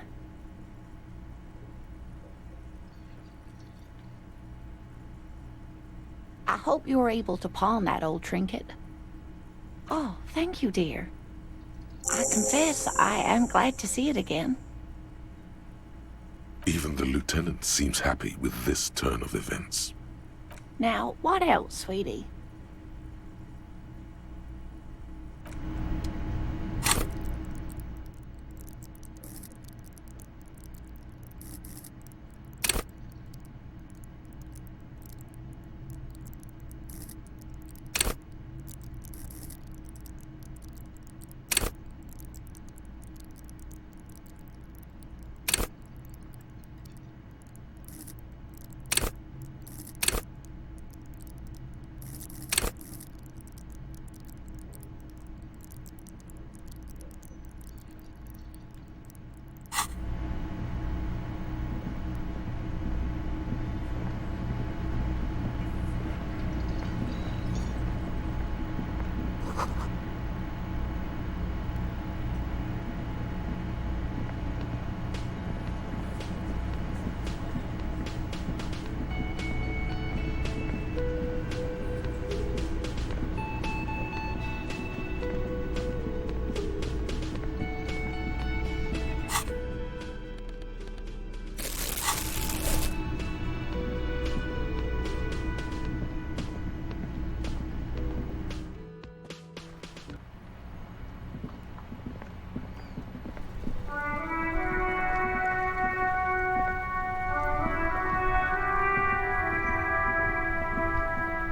I hope you were able to pawn that old trinket. Oh, thank you, dear. I confess I am glad to see it again. Even the lieutenant seems happy with this turn of events. Now, what else, sweetie?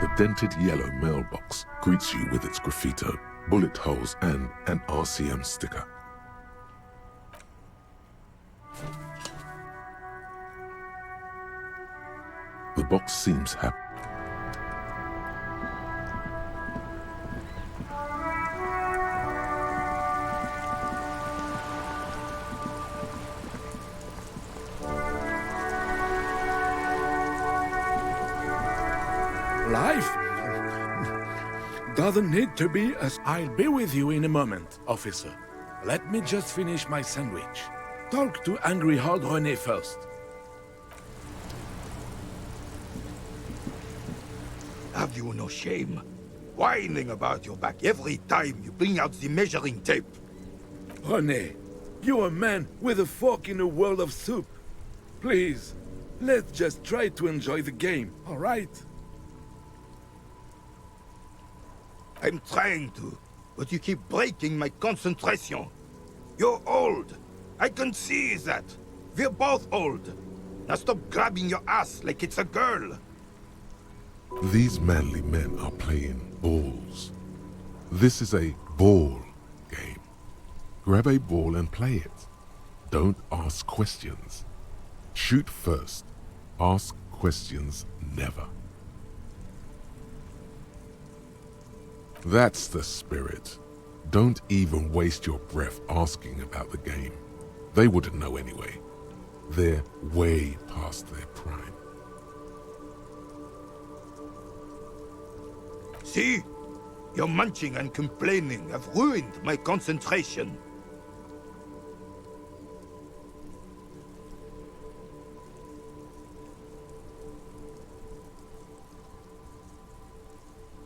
The dented yellow mailbox greets you with its graffito, bullet holes, and an RCM sticker. The box seems happy. Life doesn't need to be as... I'll be with you in a moment, officer. Let me just finish my sandwich. Talk to Angry Hard René first. Have you no shame? Whining about your back every time you bring out the measuring tape. René, you're a man with a fork in a world of soup. Please, let's just try to enjoy the game, all right? I'm trying to, but you keep breaking my concentration. You're old. I can see that. We're both old. Now stop grabbing your ass like it's a girl. These manly men are playing balls. This is a ball game. Grab a ball and play it. Don't ask questions. Shoot first. Ask questions never. That's the spirit. Don't even waste your breath asking about the game. They wouldn't know anyway. They're way past their prime. See? Your munching and complaining have ruined my concentration.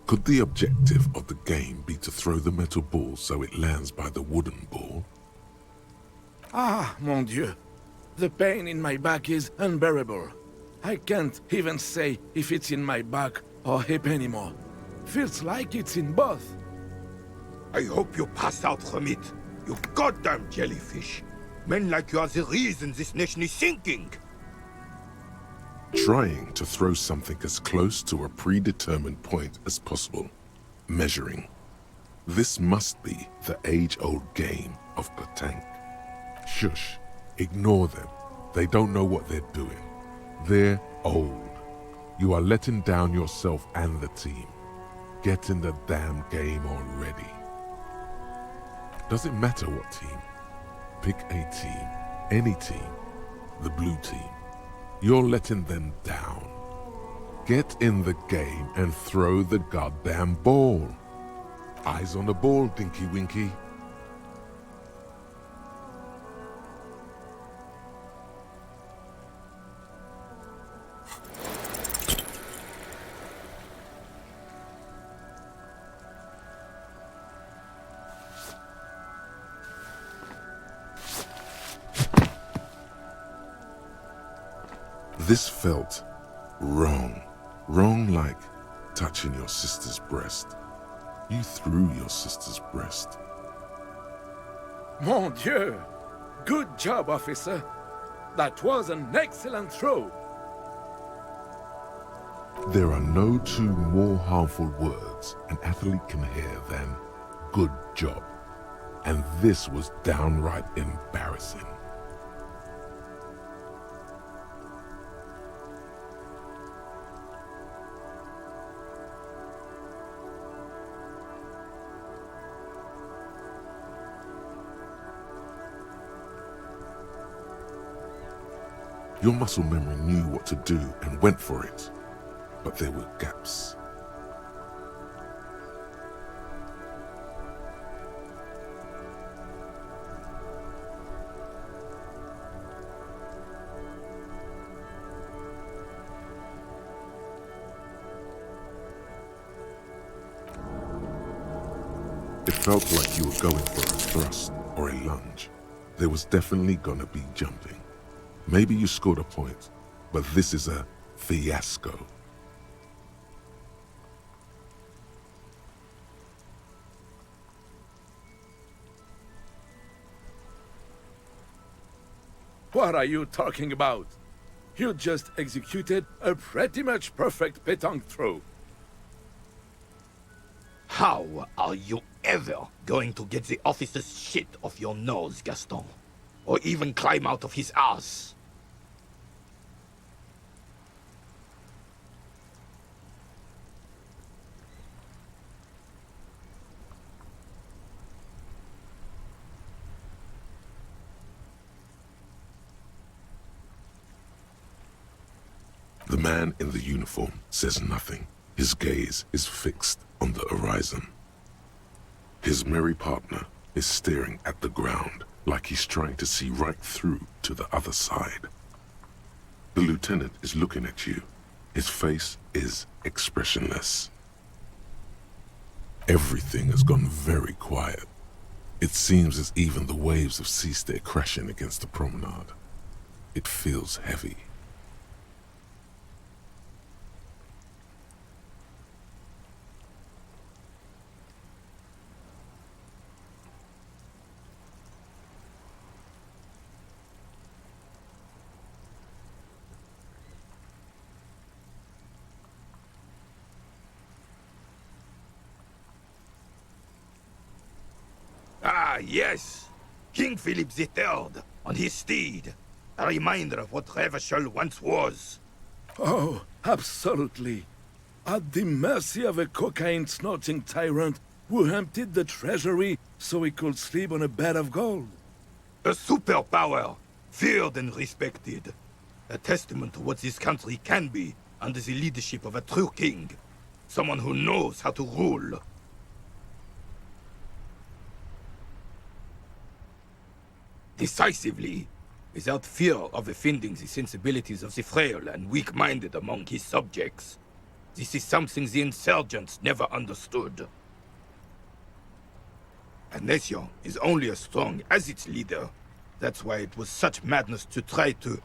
Could the objective of the game be to throw the metal ball so it lands by the wooden ball? Ah, mon Dieu. The pain in my back is unbearable. I can't even say if it's in my back or hip anymore. Feels like it's in both. I hope you pass out from it, you goddamn jellyfish. Men like you are the reason this nation is sinking. Trying to throw something as close to a predetermined point as possible. Measuring. This must be the age-old game of petanque. Shush. Ignore them. They don't know what they're doing. They're old. You are letting down yourself and the team. Get in the damn game already. Doesn't matter what team. Pick a team. Any team. The blue team. You're letting them down. Get in the game and throw the goddamn ball. Eyes on the ball, Dinky Winky. This felt wrong. Wrong like touching your sister's breast. You threw your sister's breast. Mon Dieu! Good job, officer. That was an excellent throw. There are no two more harmful words an athlete can hear than good job. And this was downright embarrassing. Your muscle memory knew what to do and went for it, but there were gaps. It felt like you were going for a thrust or a lunge. There was definitely gonna be jumping. Maybe you scored a point, but this is a fiasco. What are you talking about? You just executed a pretty much perfect pétanque throw. How are you ever going to get the officer's shit off your nose, Gaston? Or even climb out of his ass? The man in the uniform says nothing. His gaze is fixed on the horizon. His merry partner is staring at the ground like he's trying to see right through to the other side. The lieutenant is looking at you. His face is expressionless. Everything has gone very quiet. It seems as even the waves have ceased their crashing against the promenade. It feels heavy. Ah, yes! King Philip III, on his steed. A reminder of what Revachol once was. Oh, absolutely. At the mercy of a cocaine-snorting tyrant who emptied the treasury so he could sleep on a bed of gold. A superpower, feared and respected. A testament to what this country can be under the leadership of a true king. Someone who knows how to rule. Decisively, without fear of offending the sensibilities of the frail and weak-minded among his subjects. This is something the insurgents never understood. A nation is only as strong as its leader. That's why it was such madness to try to...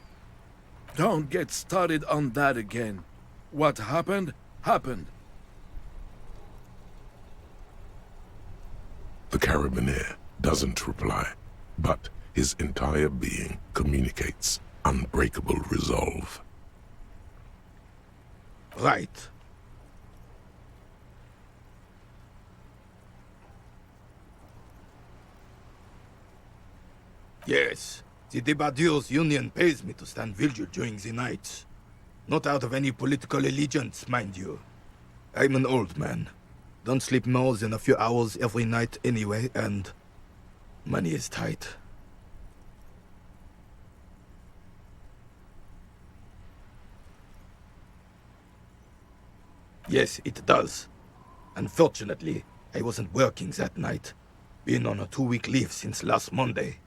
Don't get started on that again. What happened, happened. The carabinier doesn't reply, but his entire being communicates unbreakable resolve. Right. Yes, the Debardeurs Union pays me to stand vigil during the nights. Not out of any political allegiance, mind you. I'm an old man. Don't sleep more than a few hours every night anyway, and money is tight. Yes, it does. Unfortunately, I wasn't working that night. Been on a 2-week leave since last Monday.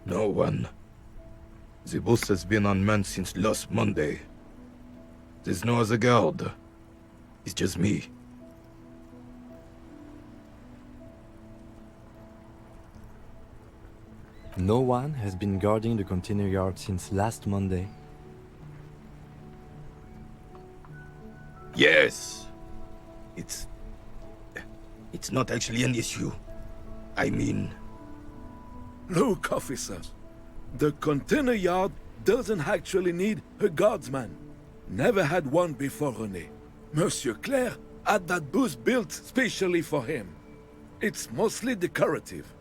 No one. The bus has been unmanned since last Monday. There's no other guard. It's just me. No one has been guarding the container yard since last Monday. Yes. It's not actually an issue. I mean... Look, officers. The container yard doesn't actually need a guardsman. Never had one before, René. Monsieur Claire had that booth built specially for him. It's mostly decorative.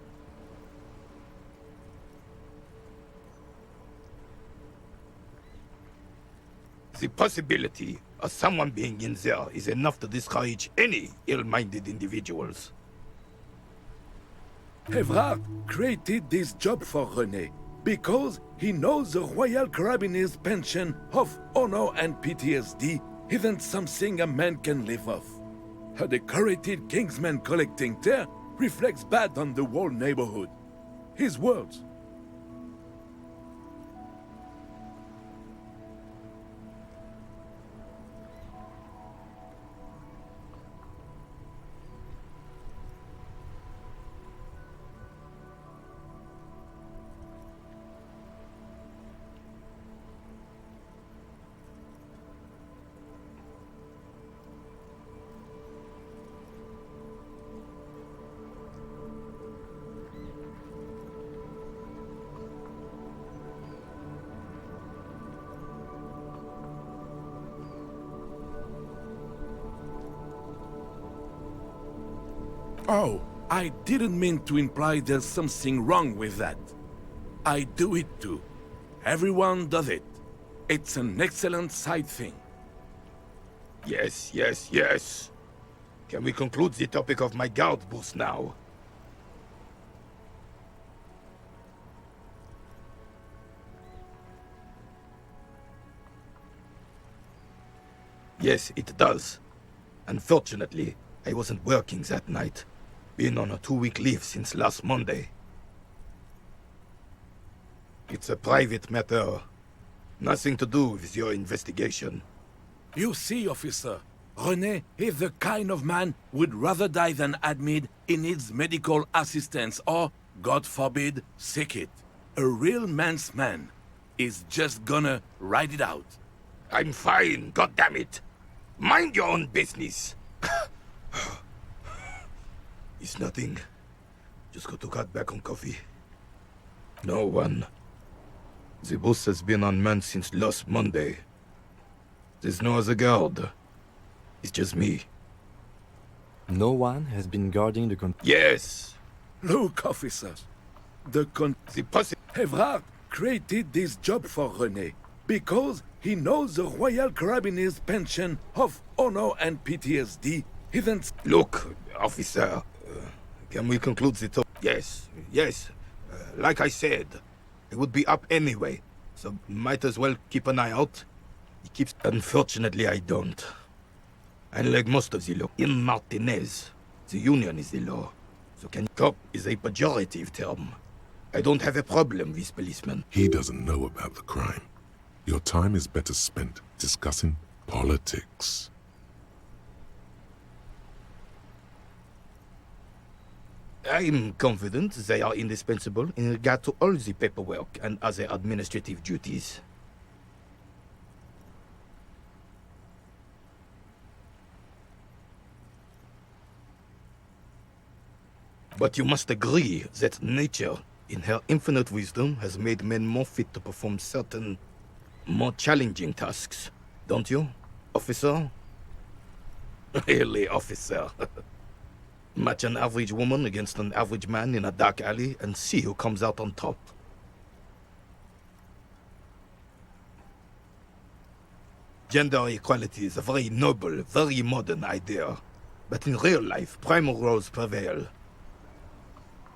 The possibility of someone being in there is enough to discourage any ill-minded individuals. Evrard created this job for René because he knows the Royal Carabinier's pension of honor and PTSD isn't something a man can live off. A decorated Kingsman collecting tear reflects bad on the whole neighborhood. His words. Oh, I didn't mean to imply there's something wrong with that. I do it too. Everyone does it. It's an excellent side thing. Yes, yes, yes. Can we conclude the topic of my guard booth now? Yes, it does. Unfortunately, I wasn't working that night. Been on a 2-week leave since last Monday. It's a private matter. Nothing to do with your investigation. You see, officer, René is the kind of man who'd rather die than admit he needs medical assistance or, God forbid, seek it. A real man's man is just gonna ride it out. I'm fine, goddammit. Mind your own business. It's nothing. Just got to cut back on coffee. No one. The bus has been unmanned since last Monday. There's no other guard. It's just me. No one has been guarding the Yes! Look, officers. Evrard created this job for René because he knows the Royal Carabinier's pension of honor and PTSD isn't... Look, officer, can we conclude the talk? Yes, yes. Like I said, it would be up anyway, so might as well keep an eye out. He keeps... Unfortunately, I don't. Unlike most of the law, in Martinez, the union is the law. So cop is a pejorative term. I don't have a problem with policemen. He doesn't know about the crime. Your time is better spent discussing politics. I'm confident they are indispensable in regard to all the paperwork and other administrative duties. But you must agree that nature, in her infinite wisdom, has made men more fit to perform certain, more challenging tasks. Don't you, officer? Really, officer. Match an average woman against an average man in a dark alley and see who comes out on top. Gender equality is a very noble, very modern idea. But in real life, primal roles prevail.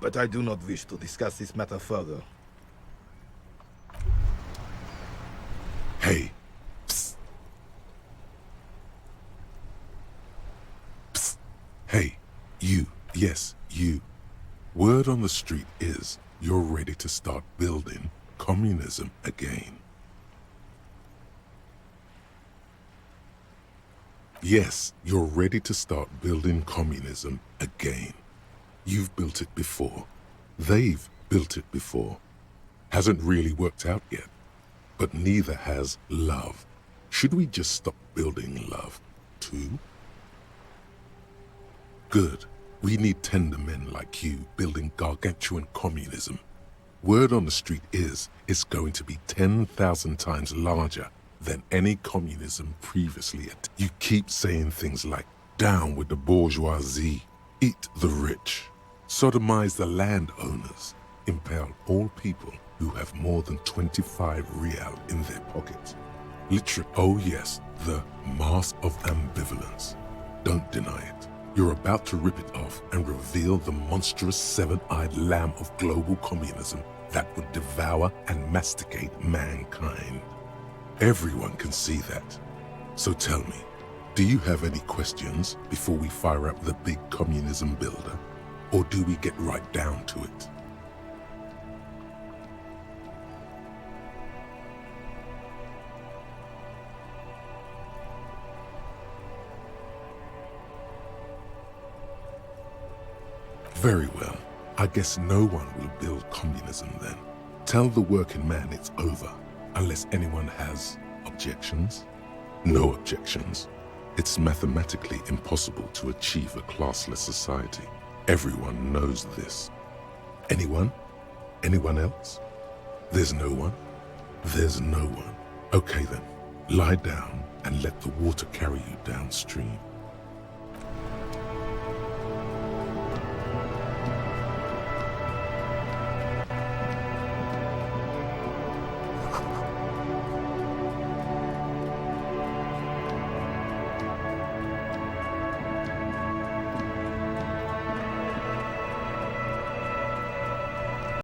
But I do not wish to discuss this matter further. Hey. Psst. Psst. Hey, you. Yes, you. Word on the street is you're ready to start building communism again. Yes, you're ready to start building communism again. You've built it before. They've built it before. Hasn't really worked out yet. But neither has love. Should we just stop building love, too? Good. We need tender men like you building gargantuan communism. Word on the street is it's going to be 10,000 times larger than any communism previously. You keep saying things like, down with the bourgeoisie, eat the rich, sodomize the landowners, impale all people who have more than 25 real in their pockets. Literally, oh yes, the mask of ambivalence. Don't deny it. You're about to rip it off and reveal the monstrous seven-eyed lamb of global communism that would devour and masticate mankind. Everyone can see that. So tell me, do you have any questions before we fire up the big communism builder? Or do we get right down to it? Very well. I guess no one will build communism then. Tell the working man it's over, unless anyone has objections. No objections. It's mathematically impossible to achieve a classless society. Everyone knows this. Anyone? Anyone else? There's no one? There's no one. Okay then, lie down and let the water carry you downstream.